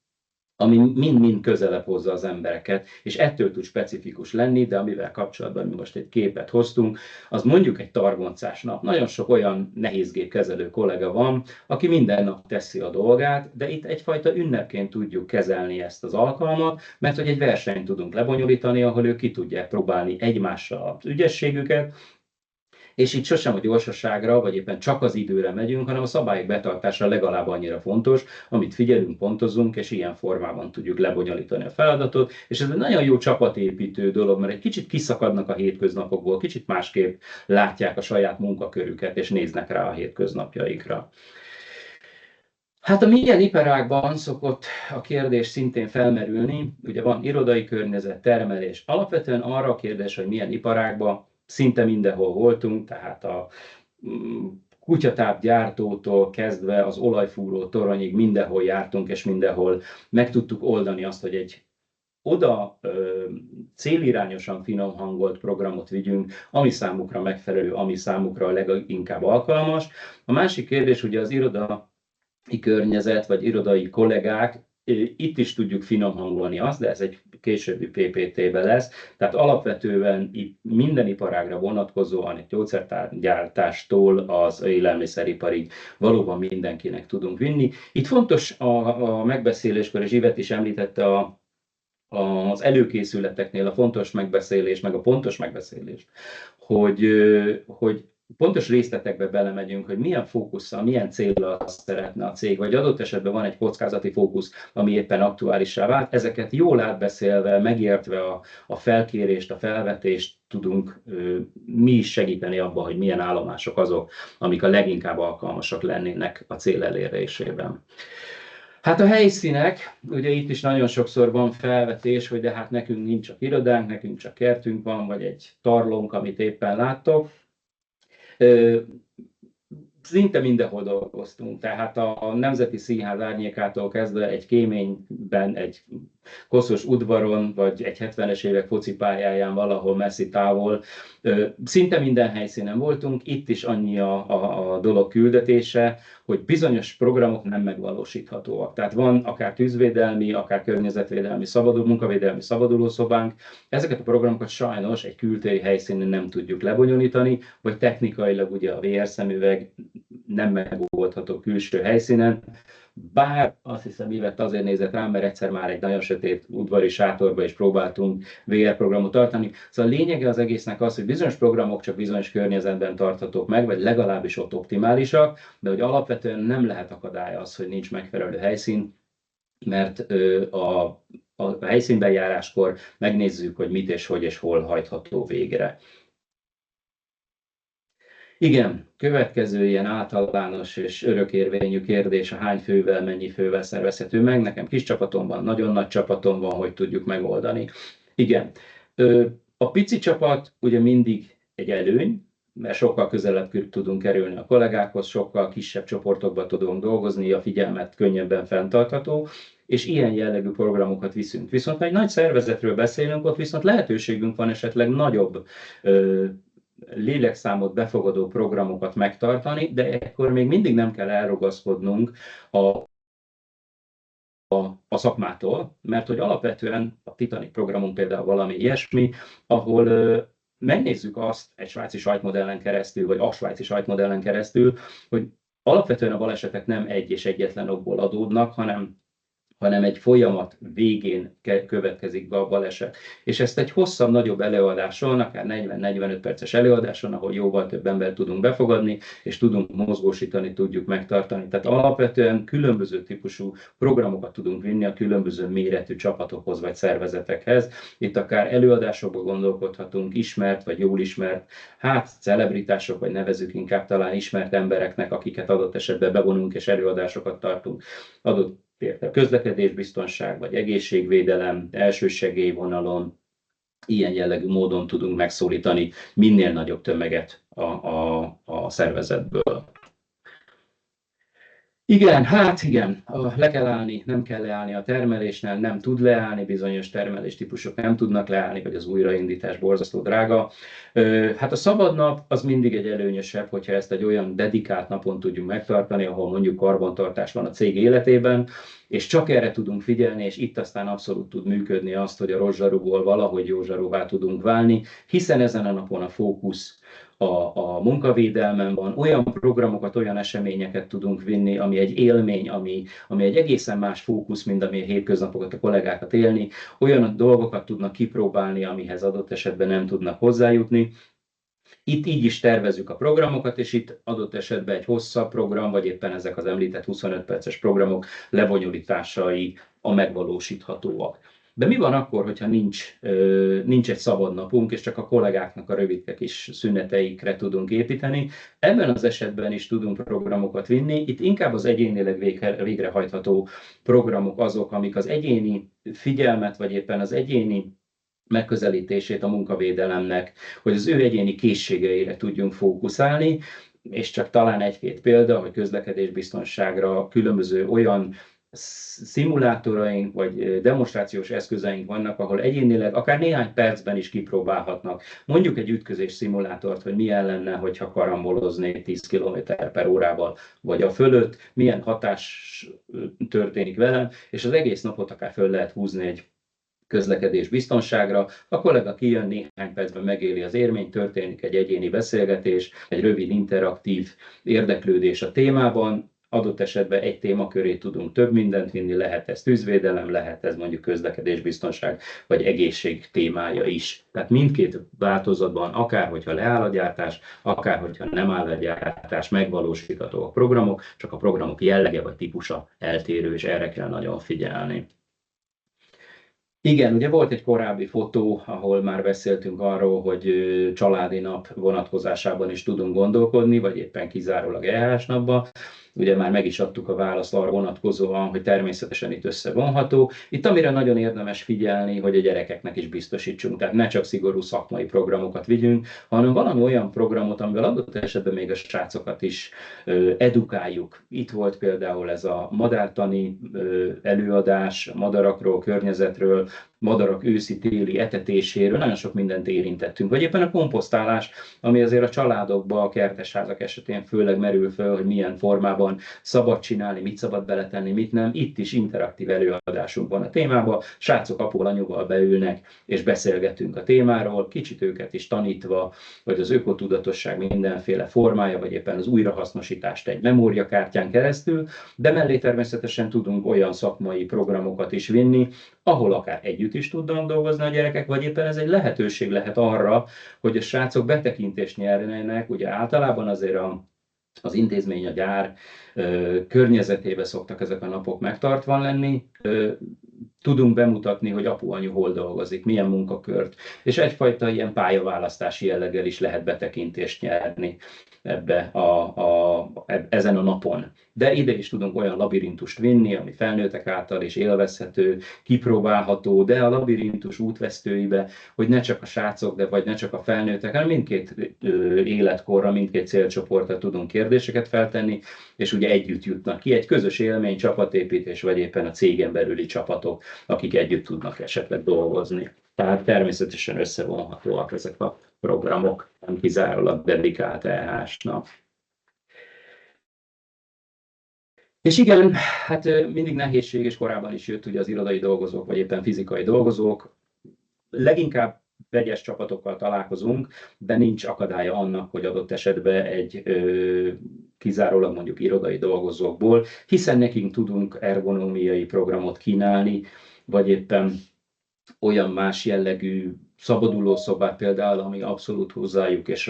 ami mind-mind közelebb hozza az embereket, és ettől tud specifikus lenni, de amivel kapcsolatban mi most egy képet hoztunk, az mondjuk egy targoncás nap. Nagyon sok olyan nehézgépkezelő kollega van, aki minden nap teszi a dolgát, de itt egyfajta ünnepként tudjuk kezelni ezt az alkalmat, mert hogy egy versenyt tudunk lebonyolítani, ahol ők ki tudják próbálni egymással az ügyességüket, és itt sosem a gyorsaságra, vagy éppen csak az időre megyünk, hanem a szabályok betartása legalább annyira fontos, amit figyelünk, pontozunk, és ilyen formában tudjuk lebonyolítani a feladatot. És ez egy nagyon jó csapatépítő dolog, mert egy kicsit kiszakadnak a hétköznapokból, kicsit másképp látják a saját munkakörüket, és néznek rá a hétköznapjaikra. Hát a milyen iparágban szokott a kérdés szintén felmerülni, ugye van irodai környezet, termelés. Alapvetően arra a kérdés, hogy milyen iparágban, szinte mindenhol voltunk, tehát a kutyatápgyártótól kezdve az olajfúró toronyig mindenhol jártunk, és mindenhol meg tudtuk oldani azt, hogy egy oda célirányosan finom hangolt programot vigyünk, ami számukra megfelelő, ami számukra a leginkább alkalmas. A másik kérdés ugye az irodai környezet, vagy irodai kollégák, itt is tudjuk finom hangolni azt, de ez egy későbbi PPT-be lesz. Tehát alapvetően itt minden iparágra vonatkozóan, egy gyógyszergyártástól az élelmiszeriparig valóban mindenkinek tudunk vinni. Itt fontos a megbeszéléskor, és Ivet is említette az előkészületeknél a fontos megbeszélés, meg a pontos megbeszélés, hogy pontos részletekbe belemegyünk, hogy milyen fókusszal, milyen céllal szeretne a cég, vagy adott esetben van egy kockázati fókusz, ami éppen aktuálissá vált. Ezeket jól átbeszélve, megértve a felkérést, a felvetést tudunk mi is segíteni abban, hogy milyen állomások azok, amik a leginkább alkalmasak lennének a cél elérésében. Hát a helyszínek, ugye itt is nagyon sokszor van felvetés, hogy de hát nekünk nincs csak irodánk, nekünk csak kertünk van, vagy egy tarlónk, amit éppen láttok. Szinte mindenhol dolgoztunk, tehát a Nemzeti Színház árnyékától kezdve egy kéményben, egy koszos udvaron, vagy egy 70-es évek focipályáján valahol messzi távol. Szinte minden helyszínen voltunk, itt is annyi a dolog küldetése, hogy bizonyos programok nem megvalósíthatóak. Tehát van akár tűzvédelmi, akár környezetvédelmi, munkavédelmi szabadulószobánk. Ezeket a programokat sajnos egy kültéri helyszínen nem tudjuk lebonyolítani, vagy technikailag ugye a VR szemüveg nem megoldható külső helyszínen. Bár azt hiszem, Ivett azért nézett rám, mert egyszer már egy nagyon sötét udvari sátorba is próbáltunk VR programot tartani. Szóval a lényege az egésznek az, hogy bizonyos programok csak bizonyos környezetben tarthatók meg, vagy legalábbis ott optimálisak, de hogy alapvetően nem lehet akadálya az, hogy nincs megfelelő helyszín, mert a helyszínbejáráskor megnézzük, hogy mit és hogy és hol hajtható végre. Igen, következő ilyen általános és örökérvényű kérdés, a hány fővel, mennyi fővel szervezhető meg. Nekem kis csapatom van, nagyon nagy csapatom van, hogy tudjuk megoldani. Igen, a pici csapat ugye mindig egy előny, mert sokkal közelebb tudunk kerülni a kollégákhoz, sokkal kisebb csoportokban tudunk dolgozni, a figyelmet könnyebben fenntartható, és ilyen jellegű programokat viszünk. Viszont ha egy nagy szervezetről beszélünk, ott viszont lehetőségünk van esetleg nagyobb lélekszámot befogadó programokat megtartani, de ekkor még mindig nem kell elrugaszkodnunk a szakmától, mert hogy alapvetően a Titanic programunk például valami ilyesmi, ahol megnézzük azt egy svájci sajtmodellen keresztül, vagy a svájci sajtmodellen keresztül, hogy alapvetően a balesetek nem egy és egyetlen okból adódnak, hanem hanem egy folyamat végén következik be a baleset. És ezt egy hosszabb, nagyobb előadáson, akár 40-45 perces előadáson, ahol jóval több embert tudunk befogadni, és tudunk mozgósítani, tudjuk megtartani. Tehát alapvetően különböző típusú programokat tudunk vinni a különböző méretű csapatokhoz vagy szervezetekhez. Itt akár előadásokba gondolkodhatunk, ismert vagy jól ismert, celebritások, vagy nevezzük inkább talán ismert embereknek, akiket adott esetben bevonunk és előadásokat tartunk. Adott közlekedésbiztonság vagy egészségvédelem, elsősegélyvonalon, ilyen jellegű módon tudunk megszólítani minél nagyobb tömeget a szervezetből. Igen, le kell állni, nem kell leállni a termelésnél, nem tud leállni, bizonyos termeléstípusok nem tudnak leállni, vagy az újraindítás borzasztó drága. Hát a szabad nap az mindig egy előnyösebb, hogyha ezt egy olyan dedikált napon tudjuk megtartani, ahol mondjuk karbantartás van a cég életében, és csak erre tudunk figyelni, és itt aztán abszolút tud működni azt, hogy a rosszsarúból valahogy jó zsarúvá tudunk válni, hiszen ezen a napon a fókusz a munkavédelmen van, olyan programokat, olyan eseményeket tudunk vinni, ami egy élmény, ami egy egészen más fókusz, mint ami a hétköznapokat, a kollégákat élni, olyan dolgokat tudnak kipróbálni, amihez adott esetben nem tudnak hozzájutni. Itt így is tervezzük a programokat, és itt adott esetben egy hosszabb program, vagy éppen ezek az említett 25 perces programok lebonyolításai a megvalósíthatóak. De mi van akkor, hogyha nincs egy szabad napunk, és csak a kollégáknak a rövidke kis szüneteikre tudunk építeni? Ebben az esetben is tudunk programokat vinni. Itt inkább az egyénileg végrehajtható programok azok, amik az egyéni figyelmet, vagy éppen az egyéni megközelítését a munkavédelemnek, hogy az ő egyéni készségeire tudjunk fókuszálni, és csak talán egy-két példa, hogy közlekedésbiztonságra különböző olyan szimulátoraink vagy demonstrációs eszközeink vannak, ahol egyénileg akár néhány percben is kipróbálhatnak. Mondjuk egy ütközés szimulátort, hogy milyen lenne, hogyha karamboloznék 10 km/h vagy a fölött, milyen hatás történik velem, és az egész napot akár föl lehet húzni egy közlekedés biztonságra. A kollega kijön, néhány percben megéli az élményt, történik egy egyéni beszélgetés, egy rövid interaktív érdeklődés a témában. Adott esetben egy témaköré tudunk több mindent vinni, lehet ez tűzvédelem, lehet ez mondjuk közlekedésbiztonság, vagy egészség témája is. Tehát mindkét változatban, akár hogyha leáll a gyártás, akár hogyha nem áll a gyártás, megvalósítható a programok, csak a programok jellege vagy típusa eltérő, és erre kell nagyon figyelni. Igen, ugye volt egy korábbi fotó, ahol már beszéltünk arról, hogy családi nap vonatkozásában is tudunk gondolkodni, vagy éppen kizárólag EH-s napban. Ugye már meg is adtuk a választ arra vonatkozóan, hogy természetesen itt összevonható. Itt amire nagyon érdemes figyelni, hogy a gyerekeknek is biztosítsunk, tehát ne csak szigorú szakmai programokat vigyünk, hanem valami olyan programot, amivel adott esetben még a srácokat is edukáljuk. Itt volt például ez a madártani előadás, madarakról, környezetről, madarak őszi-téli etetéséről, nagyon sok mindent érintettünk. Vagy éppen a komposztálás, ami azért a családokban, a kertesházak esetén főleg merül föl, hogy milyen formában szabad csinálni, mit szabad beletenni, mit nem. Itt is interaktív előadásunk van a témában. Srácok apul anyuval beülnek, és beszélgetünk a témáról, kicsit őket is tanítva, vagy az ökotudatosság mindenféle formája, vagy éppen az újrahasznosítást egy memóriakártyán keresztül, de mellé természetesen tudunk olyan szakmai programokat is vinni, ahol akár együtt is tudnak dolgozni a gyerekek, vagy éppen ez egy lehetőség lehet arra, hogy a srácok betekintést nyernének. Ugye általában azért az intézmény, a gyár környezetében szoktak ezek a napok megtartva lenni. Tudunk bemutatni, hogy apu-anyu hol dolgozik, milyen munkakört, és egyfajta ilyen pályaválasztási jelleggel is lehet betekintést nyerni ezen a napon. De ide is tudunk olyan labirintust vinni, ami felnőttek által is élvezhető, kipróbálható, de a labirintus útvesztőibe, hogy ne csak a srácok, vagy ne csak a felnőttek, hanem mindkét életkorra, mindkét célcsoportra tudunk kérdéseket feltenni, és ugye együtt jutnak ki. Egy közös élmény, csapatépítés, vagy éppen a cégen belüli csapatok, akik együtt tudnak esetleg dolgozni. Tehát természetesen összevonhatóak ezek a programok, nem kizárólag dedikált EH-snak. És igen, hát mindig nehézség, és korábban is jött ugye az irodai dolgozók, vagy éppen fizikai dolgozók. Leginkább vegyes csapatokkal találkozunk, de nincs akadálya annak, hogy adott esetben egy kizárólag mondjuk irodai dolgozókból, hiszen nekünk tudunk ergonómiai programot kínálni, vagy éppen olyan más jellegű szabadulószobát például, ami abszolút hozzájuk és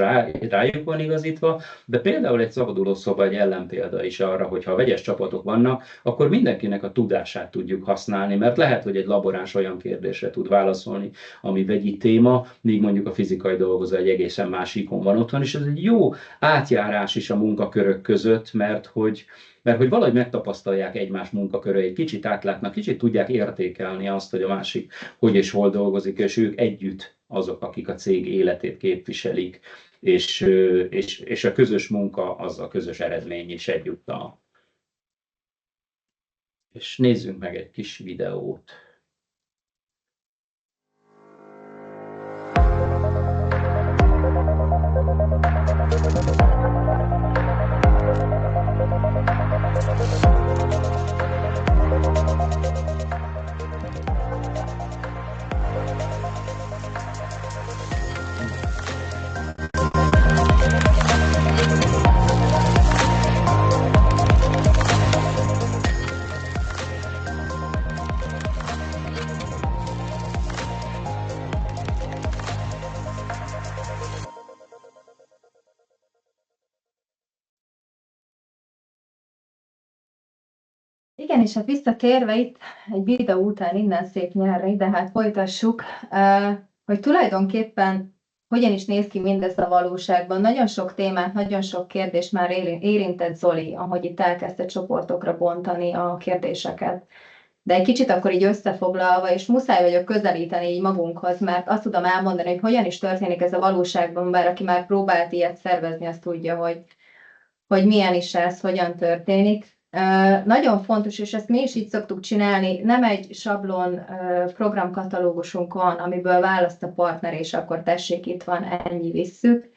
rájuk van igazítva, de például egy szabadulószoba egy ellenpélda is arra, hogy ha vegyes csapatok vannak, akkor mindenkinek a tudását tudjuk használni, mert lehet, hogy egy laboráns olyan kérdésre tud válaszolni, ami vegyi téma, míg mondjuk a fizikai dolgozó egy egészen másikon van otthon, és ez egy jó átjárás is a munkakörök között, mert hogy valahogy megtapasztalják egymás munkaköreit, kicsit átlátnak, kicsit tudják értékelni azt, hogy a másik hogy és hol dolgozik, és ők együtt azok, akik a cég életét képviselik, és a közös munka az a közös eredmény is egyúttal. És nézzünk meg egy kis videót. Igen, és hát visszatérve itt egy videó után innen szép nyelre, de hát folytassuk, hogy tulajdonképpen hogyan is néz ki mindez a valóságban. Nagyon sok témát, nagyon sok kérdést már érintett Zoli, ahogy itt elkezdte csoportokra bontani a kérdéseket. De egy kicsit akkor így összefoglalva, és muszáj vagyok közelíteni így magunkhoz, mert azt tudom elmondani, hogy hogyan is történik ez a valóságban, bár aki már próbált ilyet szervezni, azt tudja, hogy milyen is ez, hogyan történik. Nagyon fontos, és ezt mi is így szoktuk csinálni, nem egy sablon programkatalógusunk van, amiből választ a partner, és akkor tessék, itt van, ennyi, visszük.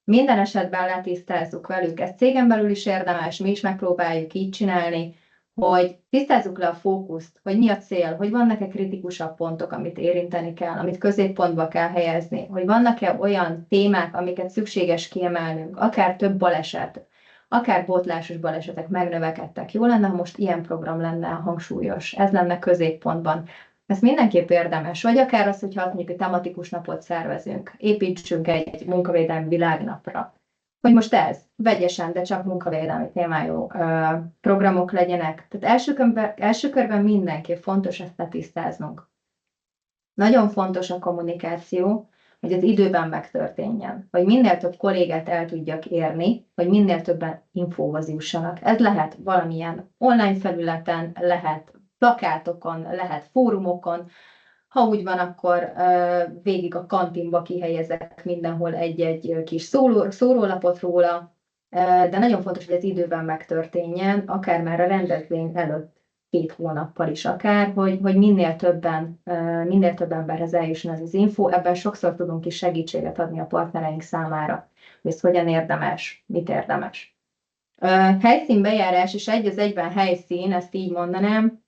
Minden esetben letisztázzuk velük, ezt cégen belül is érdemes, mi is megpróbáljuk így csinálni, hogy tisztázzuk le a fókuszt, hogy mi a cél, hogy vannak-e kritikusabb pontok, amit érinteni kell, amit középpontba kell helyezni, hogy vannak-e olyan témák, amiket szükséges kiemelnünk, akár több baleset, akár botlásos balesetek megnövekedtek. Jó lenne, ha most ilyen program lenne hangsúlyos, ez lenne középpontban. Ez mindenképp érdemes, vagy akár az, hogyha mondjuk egy tematikus napot szervezünk, építsünk egy munkavédelmi világnapra, hogy most ez, vegyesen, de csak munkavédelmi témájú programok legyenek. Tehát első körben mindenképp fontos ezt letisztáznunk. Nagyon fontos a kommunikáció, hogy az időben megtörténjen, hogy minél több kollégát el tudjak érni, hogy minél többen infóhoz jussanak. Ez lehet valamilyen online felületen, lehet plakátokon, lehet fórumokon. Ha úgy van, akkor végig a kantinba kihelyezek mindenhol egy-egy kis szórólapot róla, de nagyon fontos, hogy ez időben megtörténjen, akár már a rendezvény előtt 2 hónappal is akár, hogy minél több emberhez eljusson ez az info, ebben sokszor tudunk is segítséget adni a partnereink számára, hogy ez hogyan érdemes, mit érdemes. Helyszínbejárás és egy az egyben helyszín, ezt így mondanám.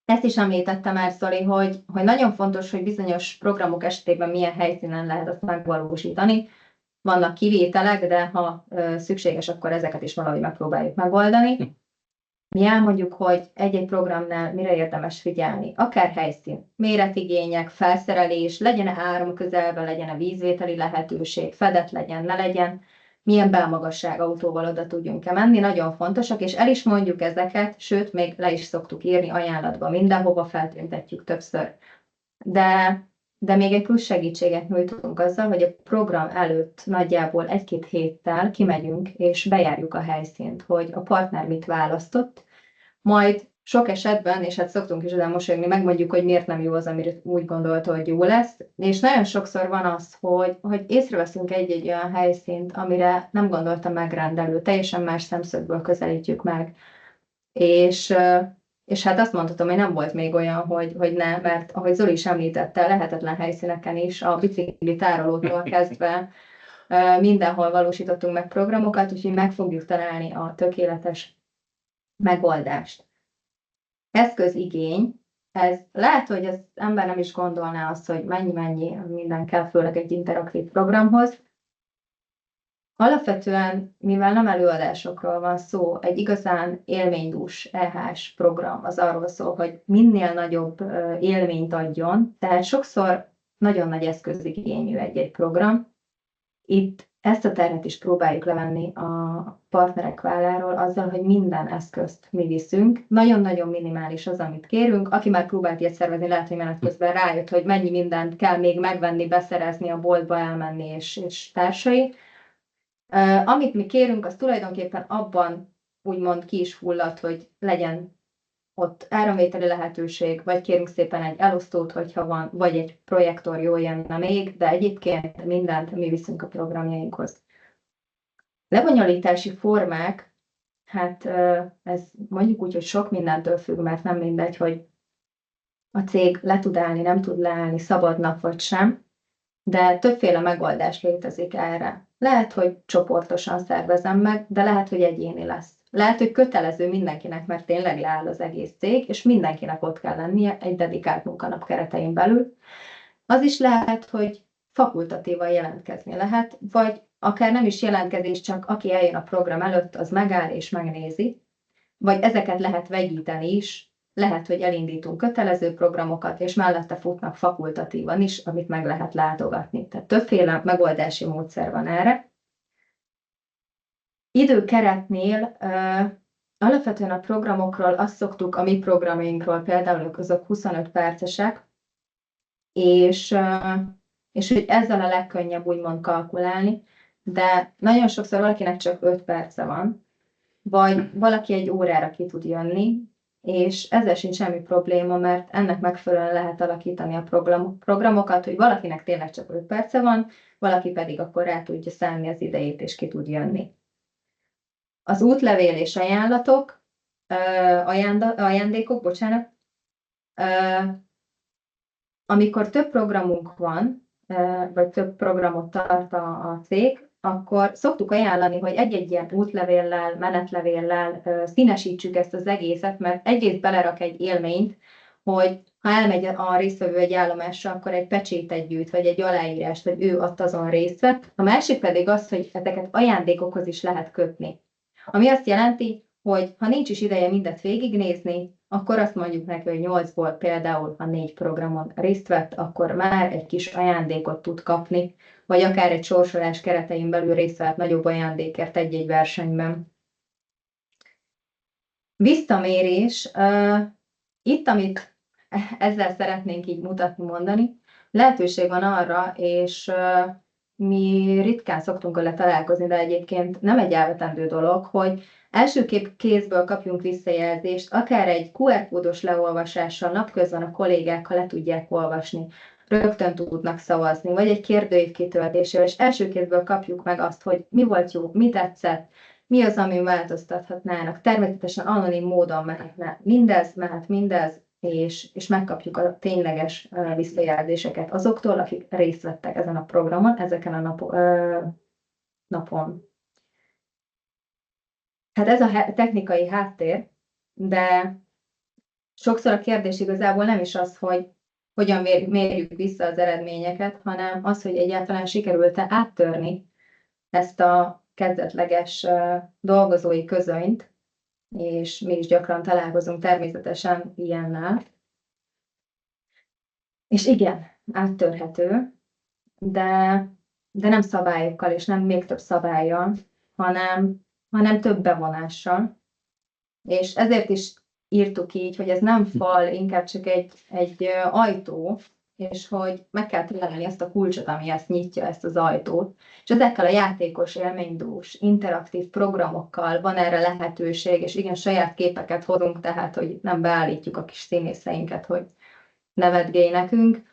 Ezt is említette már Zoli, hogy nagyon fontos, hogy bizonyos programok esetében milyen helyszínen lehet azt megvalósítani. Vannak kivételek, de ha szükséges, akkor ezeket is valahogy megpróbáljuk megoldani. Mi elmondjuk, hogy egy-egy programnál mire érdemes figyelni. Akár helyszín, méretigények, felszerelés, legyen áram közelben, legyen vízvételi lehetőség, fedett legyen, ne legyen, milyen belmagasság autóval oda tudjunk-e menni, nagyon fontosak, és el is mondjuk ezeket, sőt, még le is szoktuk írni ajánlatba, mindenhova feltüntetjük többször. De még egy plusz segítséget nyújtunk azzal, hogy a program előtt nagyjából 1-2 héttel kimegyünk, és bejárjuk a helyszínt, hogy a partner mit választott, majd sok esetben, és hát szoktunk is oda mosolyogni, megmondjuk, hogy miért nem jó az, amire úgy gondolta, hogy jó lesz, és nagyon sokszor van az, hogy észreveszünk egy-egy olyan helyszínt, amire nem gondolta megrendelő, teljesen más szemszögből közelítjük meg, és hát azt mondhatom, hogy nem volt még olyan, hogy ne, mert ahogy Zoli is említette, lehetetlen helyszíneken is, a bicikli tárolótól kezdve mindenhol valósítottunk meg programokat, úgyhogy meg fogjuk találni a tökéletes megoldást. Eszközigény, ez lehet, hogy az ember nem is gondolná azt, hogy mennyi minden kell, főleg egy interaktív programhoz, Alapvetően, mivel nem előadásokról van szó, egy igazán élménydús EH-s program az arról szól, hogy minél nagyobb élményt adjon, tehát sokszor nagyon nagy eszközigényű egy program. Itt ezt a terhet is próbáljuk levenni a partnerek válláról azzal, hogy minden eszközt mi viszünk. Nagyon-nagyon minimális az, amit kérünk. Aki már próbált ilyet szervezni, lehet, hogy menet közben rájött, hogy mennyi mindent kell még megvenni, beszerezni, a boltba elmenni és társai. Amit mi kérünk, az tulajdonképpen abban úgymond ki is fullad, hogy legyen ott áramvételi lehetőség, vagy kérünk szépen egy elosztót, hogyha van, vagy egy projektor, jól jönne még, de egyébként mindent mi viszünk a programjainkhoz. Lebonyolítási formák, hát ez mondjuk úgy, hogy sok mindentől függ, mert nem mindegy, hogy a cég le tud állni, nem tud leállni, szabad nap vagy sem, de többféle megoldás létezik erre. Lehet, hogy csoportosan szervezem meg, de lehet, hogy egyéni lesz. Lehet, hogy kötelező mindenkinek, mert tényleg leáll az egész cég, és mindenkinek ott kell lennie egy dedikált munkanap keretein belül. Az is lehet, hogy fakultatívan jelentkezni lehet, vagy akár nem is jelentkezés, csak aki eljön a program előtt, az megáll és megnézi, vagy ezeket lehet vegyíteni is. Lehet, hogy elindítunk kötelező programokat, és mellette futnak fakultatívan is, amit meg lehet látogatni. Tehát többféle megoldási módszer van erre. Időkeretnél alapvetően a programokról azt szoktuk, a mi programjainkról például azok 25 percesek, és hogy ezzel a legkönnyebb úgymond kalkulálni, de nagyon sokszor valakinek csak 5 perce van, vagy valaki egy órára ki tud jönni, és ezzel sincs semmi probléma, mert ennek megfelelően lehet alakítani a programokat, hogy valakinek tényleg csak 5 perce van, valaki pedig akkor rá tudja szállni az idejét, és ki tud jönni. Az útlevél és ajánlatok, ajándékok, bocsánat, amikor több programunk van, vagy több programot tart a cég, akkor szoktuk ajánlani, hogy egy-egy ilyen útlevéllel, menetlevéllel színesítsük ezt az egészet, mert egyrészt belerak egy élményt, hogy ha elmegy a résztvevő egy állomásra, akkor egy pecsétet gyűjt, vagy egy aláírást, hogy ő ott azon részt vett. A másik pedig az, hogy ezeket ajándékokhoz is lehet kötni. Ami azt jelenti, hogy ha nincs is ideje mindet végignézni, akkor azt mondjuk neki, hogy 8-ból például, ha 4 programon részt vett, akkor már egy kis ajándékot tud kapni, vagy akár egy sorsolás keretein belül részt vett nagyobb ajándékért egy-egy versenyben. Visszamérés, itt, amit ezzel szeretnénk így mutatni, mondani, lehetőség van arra, és mi ritkán szoktunk vele találkozni, de egyébként nem egy elvetendő dolog, hogy első kézből kapjunk visszajelzést, akár egy QR kódos leolvasással napközben a kollégák, ha le tudják olvasni, rögtön tudnak szavazni, vagy egy kérdőív kitöltésével, és első kézből kapjuk meg azt, hogy mi volt jó, mi tetszett, mi az, ami változtathatnának. Természetesen anonim módon mehetne mindez, és megkapjuk a tényleges visszajelzéseket azoktól, akik részt vettek ezen a programon, ezeken a napon. Hát ez a technikai háttér, de sokszor a kérdés igazából nem is az, hogy hogyan mérjük vissza az eredményeket, hanem az, hogy egyáltalán sikerült-e áttörni ezt a kezdetleges dolgozói közönyt, és mi is gyakran találkozunk természetesen ilyennel. És igen, áttörhető, de nem szabályokkal, és nem még több szabállyal, hanem több bevonással. És ezért is írtuk így, hogy ez nem fal, inkább csak egy ajtó, és hogy meg kell találni ezt a kulcsot, ami ezt nyitja, ezt az ajtót. És ezekkel a játékos, élménydús, interaktív programokkal van erre lehetőség, és igen, saját képeket hozunk, tehát, hogy nem beállítjuk a kis színészeinket, hogy nevetgélj nekünk.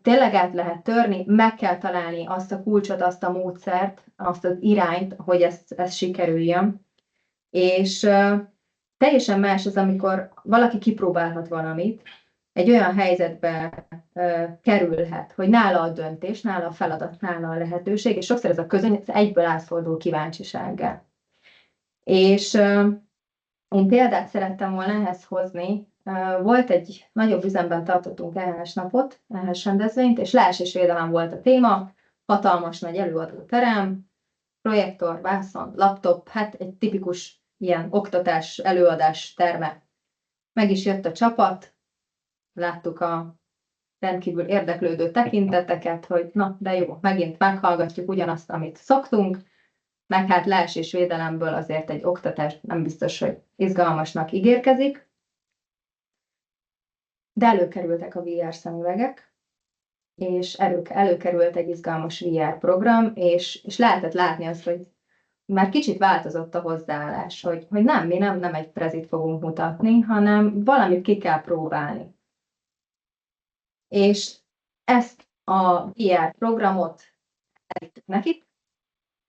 Tényleg át lehet törni, meg kell találni azt a kulcsot, azt a módszert, azt az irányt, hogy ez sikerüljön. És teljesen más az, amikor valaki kipróbálhat valamit, egy olyan helyzetbe kerülhet, hogy nála a döntés, nála a feladat, nála a lehetőség, és sokszor ez a közöny egyből átfordul kíváncsisággá. És én példát szerettem volna ehhez hozni. Volt egy nagyobb üzemben tartottunk EHS napot, EHS rendezvényt, és leesésvédelem volt a téma, hatalmas nagy előadóterem, projektor, vászon, laptop, hát egy tipikus ilyen oktatás, előadás terme. Meg is jött a csapat, láttuk a rendkívül érdeklődő tekinteteket, hogy na, de jó, megint meghallgatjuk ugyanazt, amit szoktunk, meg hát leesésvédelemből azért egy oktatás nem biztos, hogy izgalmasnak ígérkezik. De előkerültek a VR szemüvegek, és előkerült egy izgalmas VR program, és lehetett látni azt, hogy már kicsit változott a hozzáállás, hogy nem, mi nem egy prezit fogunk mutatni, hanem valamit ki kell próbálni. És ezt a VR programot elvittük nekik.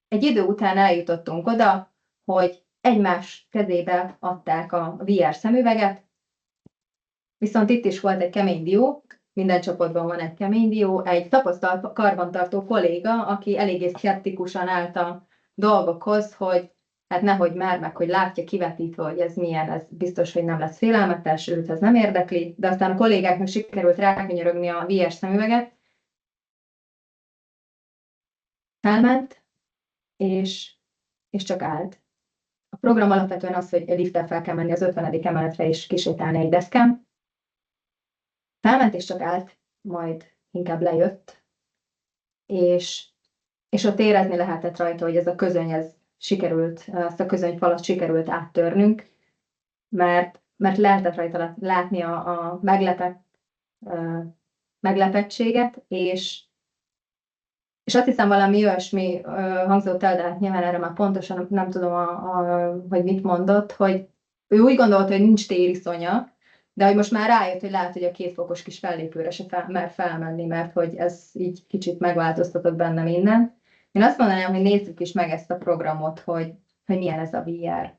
Egy idő után eljutottunk oda, hogy egymás kezébe adták a VR szemüveget, viszont itt is volt egy kemény dió, minden csoportban van egy kemény dió, egy tapasztalt karbantartó kolléga, aki eléggé szkeptikusan állt a dolgokhoz, hogy hát nehogy már meg, hogy látja kivetítve, hogy ez milyen, ez biztos, hogy nem lesz félelmetes, őt ez nem érdekli, de aztán a kollégáknak sikerült rákönyörögni a VR szemüveget. Felment, és csak állt. A program alapvetően az, hogy lifttel fel kell menni az 50. emeletre és kisétálni egy deszkán. Felment és csak állt, majd inkább lejött, és ott érezni lehetett rajta, hogy ez a közöny, ez sikerült, ezt a közönyfalat sikerült áttörnünk, mert lehetett rajta látni a meglepettséget, és azt hiszem valami olyasmi hangzott el, de hát nyilván erre már pontosan nem tudom, hogy mit mondott, hogy ő úgy gondolta, hogy nincs tériszonya, de hogy most már rájött, hogy lehet, hogy a 2 fokos kis fellépőre se mer felmenni, mert hogy ez így kicsit megváltoztatott benne mindent. Én azt mondanám, hogy nézzük is meg ezt a programot, hogy milyen ez a VR.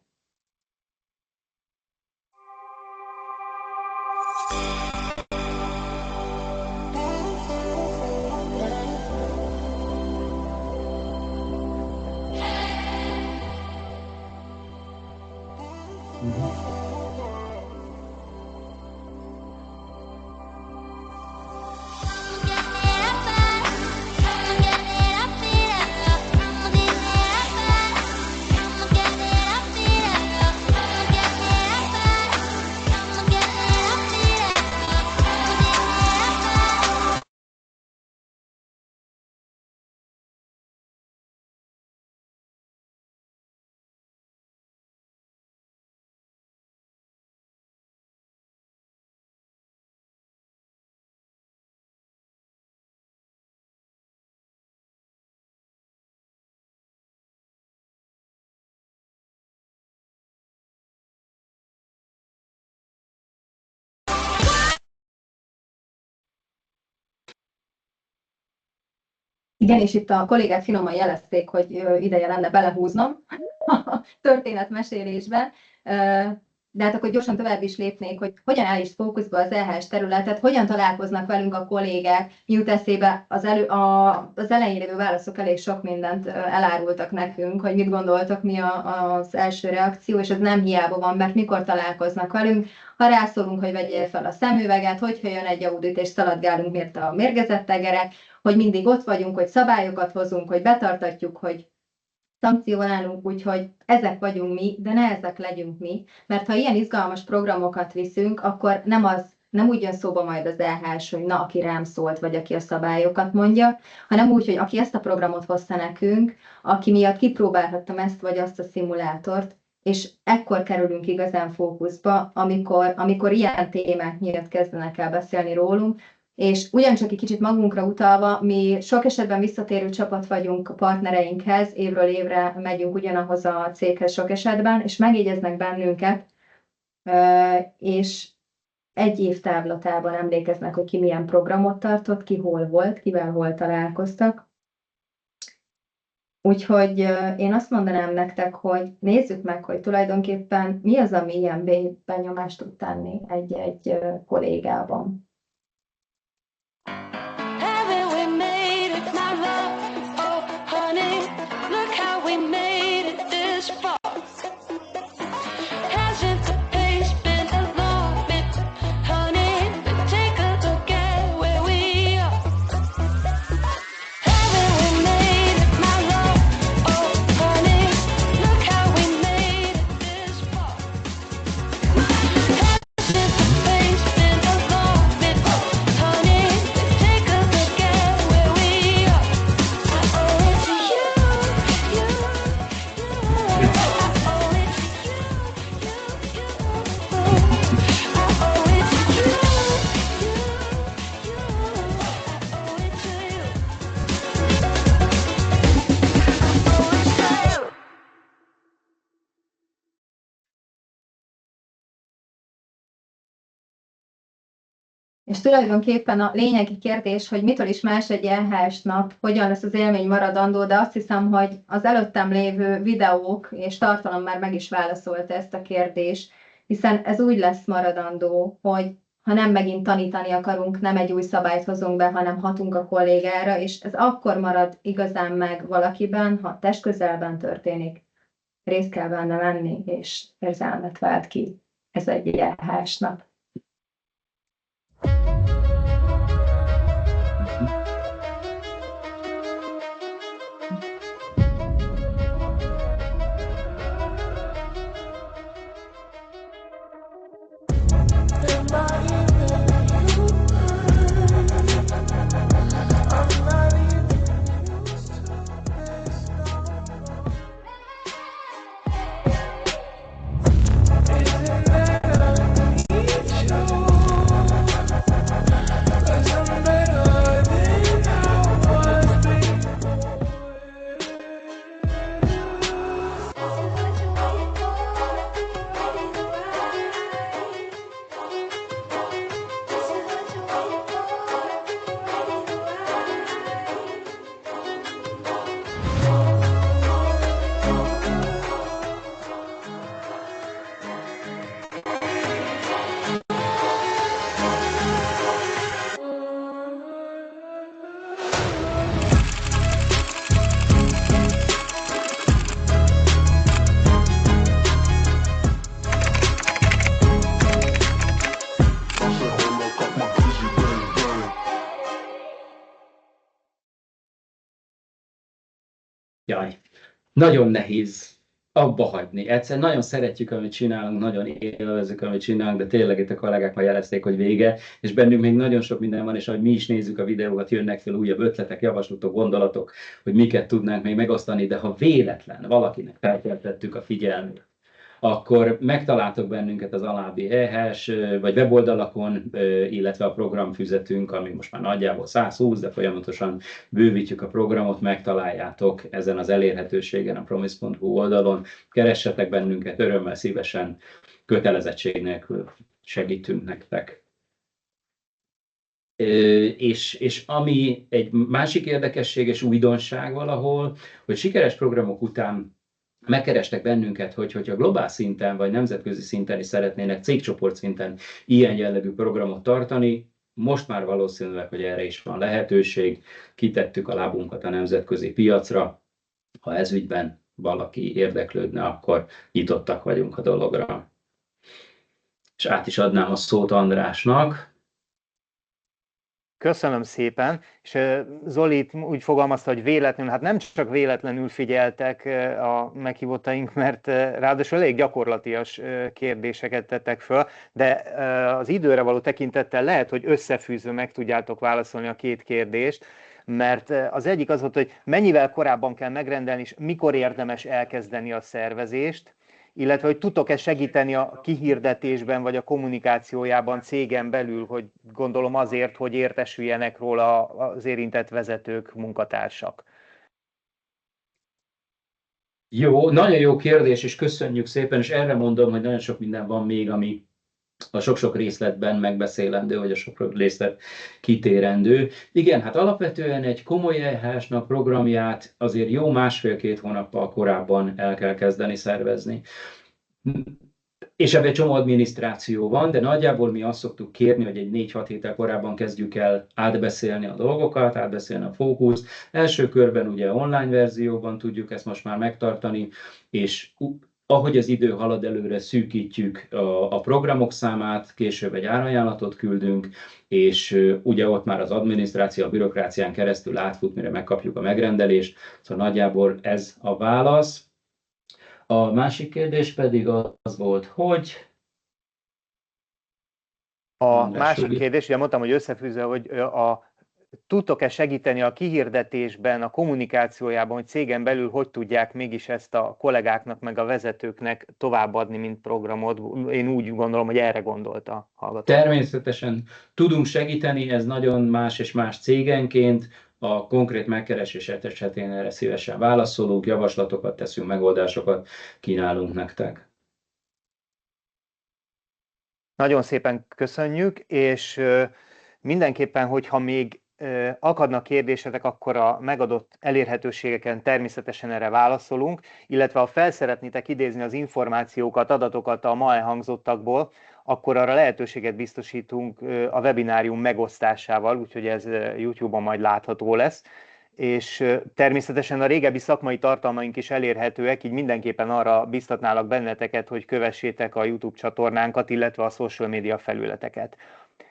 Igen, és itt a kollégák finoman jelezték, hogy ideje lenne belehúznom a történetmesélésbe, de hát akkor gyorsan tovább is lépnék, hogy hogyan áll is fókuszba az EHS területet, hogyan találkoznak velünk a kollégák, jut eszébe az elején lévő válaszok elég sok mindent elárultak nekünk, hogy mit gondoltak, mi az első reakció, és ez nem hiába van, mert mikor találkoznak velünk, ha rászólunk, hogy vegyél fel a szemüveget, hogyha jön egy audit és szaladgálunk, miért a mérgezett tegerek, hogy mindig ott vagyunk, hogy szabályokat hozunk, hogy betartatjuk, hogy szankcionálunk, úgyhogy ezek vagyunk mi, de ne ezek legyünk mi, mert ha ilyen izgalmas programokat viszünk, akkor nem úgy jön szóba majd az EHS, hogy na, aki rám szólt, vagy aki a szabályokat mondja, hanem úgy, hogy aki ezt a programot hozta nekünk, aki miatt kipróbálhattam ezt vagy azt a szimulátort, és ekkor kerülünk igazán fókuszba, amikor ilyen témák miatt kezdenek el beszélni rólunk, és ugyancsak egy kicsit magunkra utalva, mi sok esetben visszatérő csapat vagyunk a partnereinkhez, évről évre megyünk ugyanahoz a céghez sok esetben, és megjegyeznek bennünket, és egy év távlatában emlékeznek, hogy ki milyen programot tartott, ki hol volt, kivel hol találkoztak. Úgyhogy én azt mondanám nektek, hogy nézzük meg, hogy tulajdonképpen mi az, ami ilyen benyomást tud tenni egy kollégában. És tulajdonképpen a lényegi kérdés, hogy mitől is más egy EHS nap, hogyan lesz az élmény maradandó, de azt hiszem, hogy az előttem lévő videók és tartalom már meg is válaszolta ezt a kérdést, hiszen ez úgy lesz maradandó, hogy ha nem megint tanítani akarunk, nem egy új szabályt hozunk be, hanem hatunk a kollégára, és ez akkor marad igazán meg valakiben, ha testközelben történik. Részt kell benne venni, és érzelmet vált ki. Ez egy EHS nap. Jaj, nagyon nehéz abba hagyni. Egyszerűen nagyon szeretjük, amit csinálunk, nagyon élvezzük, amit csinálunk, de tényleg itt a kollégák már jelezték, hogy vége, és bennünk még nagyon sok minden van, és ahogy mi is nézzük a videókat, jönnek fel újabb ötletek, javaslatok, gondolatok, hogy miket tudnánk még megosztani, de ha véletlen valakinek felkeltettük a figyelmét, akkor megtaláltok bennünket az alábbi EHS vagy weboldalakon, illetve a programfüzetünk, ami most már nagyjából 120, de folyamatosan bővítjük a programot, megtaláljátok ezen az elérhetőségen, a promise.hu oldalon. Keressetek bennünket, örömmel, szívesen, kötelezettség nélkül segítünk nektek. És ami egy másik érdekesség és újdonság valahol, hogy sikeres programok után megkerestek bennünket, hogy a globál szinten vagy nemzetközi szinten is szeretnének cégcsoport szinten ilyen jellegű programot tartani. Most már valószínűleg, hogy erre is van lehetőség. Kitettük a lábunkat a nemzetközi piacra. Ha ez ügyben valaki érdeklődne, akkor nyitottak vagyunk a dologra. És át is adnám a szót Andrásnak. Köszönöm szépen, és Zoli úgy fogalmazta, hogy véletlenül, hát nem csak véletlenül figyeltek a meghívottaink, mert ráadásul elég gyakorlatias kérdéseket tettek föl, de az időre való tekintettel lehet, hogy összefűzve meg tudjátok válaszolni a két kérdést, mert az egyik az volt, hogy mennyivel korábban kell megrendelni, és mikor érdemes elkezdeni a szervezést, illetve hogy tudtok-e segíteni a kihirdetésben vagy a kommunikációjában cégen belül, hogy gondolom azért, hogy értesüljenek róla az érintett vezetők, munkatársak. Jó, nagyon jó kérdés, és köszönjük szépen, és erre mondom, hogy nagyon sok minden van még, ami a sok-sok részletben megbeszélendő, vagy a sok részlet kitérendő. Igen, hát alapvetően egy komoly EHS-nak programját azért jó 1,5-2 hónappal korábban el kell kezdeni szervezni. És ebben egy csomó adminisztráció van, de nagyjából mi azt szoktuk kérni, hogy egy 4-6 héttel korábban kezdjük el átbeszélni a dolgokat, átbeszélni a fókuszt. Első körben ugye online verzióban tudjuk ezt most már megtartani, és ahogy az idő halad előre, szűkítjük a programok számát, később egy árajánlatot küldünk, és ugye ott már az adminisztráció, a bürokrácián keresztül átfut, mire megkapjuk a megrendelést. Szóval nagyjából ez a válasz. A másik kérdés pedig az volt, hogy... A másik kérdés, ugye mondtam, hogy összefűzve, hogy tudtok-e segíteni a kihirdetésben, a kommunikációjában, hogy cégen belül hogy tudják mégis ezt a kollégáknak, meg a vezetőknek továbbadni, mint programot? Én úgy gondolom, hogy erre gondolt a hallgató. Természetesen tudunk segíteni, ez nagyon más és más cégenként. A konkrét megkeresés esetén erre szívesen válaszolunk, javaslatokat teszünk, megoldásokat kínálunk nektek. Nagyon szépen köszönjük, és Mindenképpen, hogyha még akadnak kérdésetek, akkor a megadott elérhetőségeken természetesen erre válaszolunk, illetve ha felszeretnétek idézni az információkat, adatokat a ma elhangzottakból, akkor arra lehetőséget biztosítunk a webinárium megosztásával, úgyhogy ez YouTube-on majd látható lesz. És természetesen a régebbi szakmai tartalmaink is elérhetőek, így mindenképpen arra biztatnálak benneteket, hogy kövessétek a YouTube csatornánkat, illetve a social media felületeket.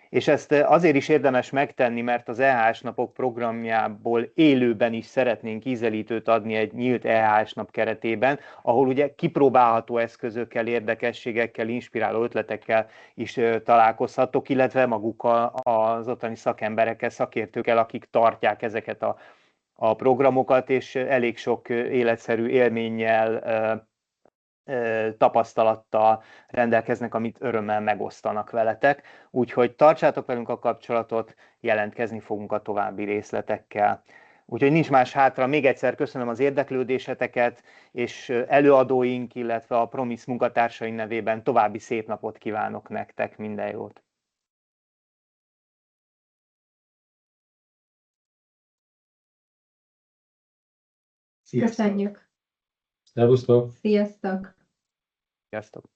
És ezt azért is érdemes megtenni, mert az EHS napok programjából élőben is szeretnénk ízelítőt adni egy nyílt EHS nap keretében, ahol ugye kipróbálható eszközökkel, érdekességekkel, inspiráló ötletekkel is találkozhatok, illetve magukkal az ottani szakemberekkel, szakértőkkel, akik tartják ezeket a programokat, és elég sok életszerű élménnyel, tapasztalattal rendelkeznek, amit örömmel megosztanak veletek. Úgyhogy tartsátok velünk a kapcsolatot, jelentkezni fogunk a további részletekkel. Úgyhogy nincs más hátra, még egyszer köszönöm az érdeklődéseteket, és előadóink, illetve a Promise munkatársaink nevében további szép napot kívánok nektek, minden jót! Köszönjük! Szervusztok! Sziasztok! Sziasztok!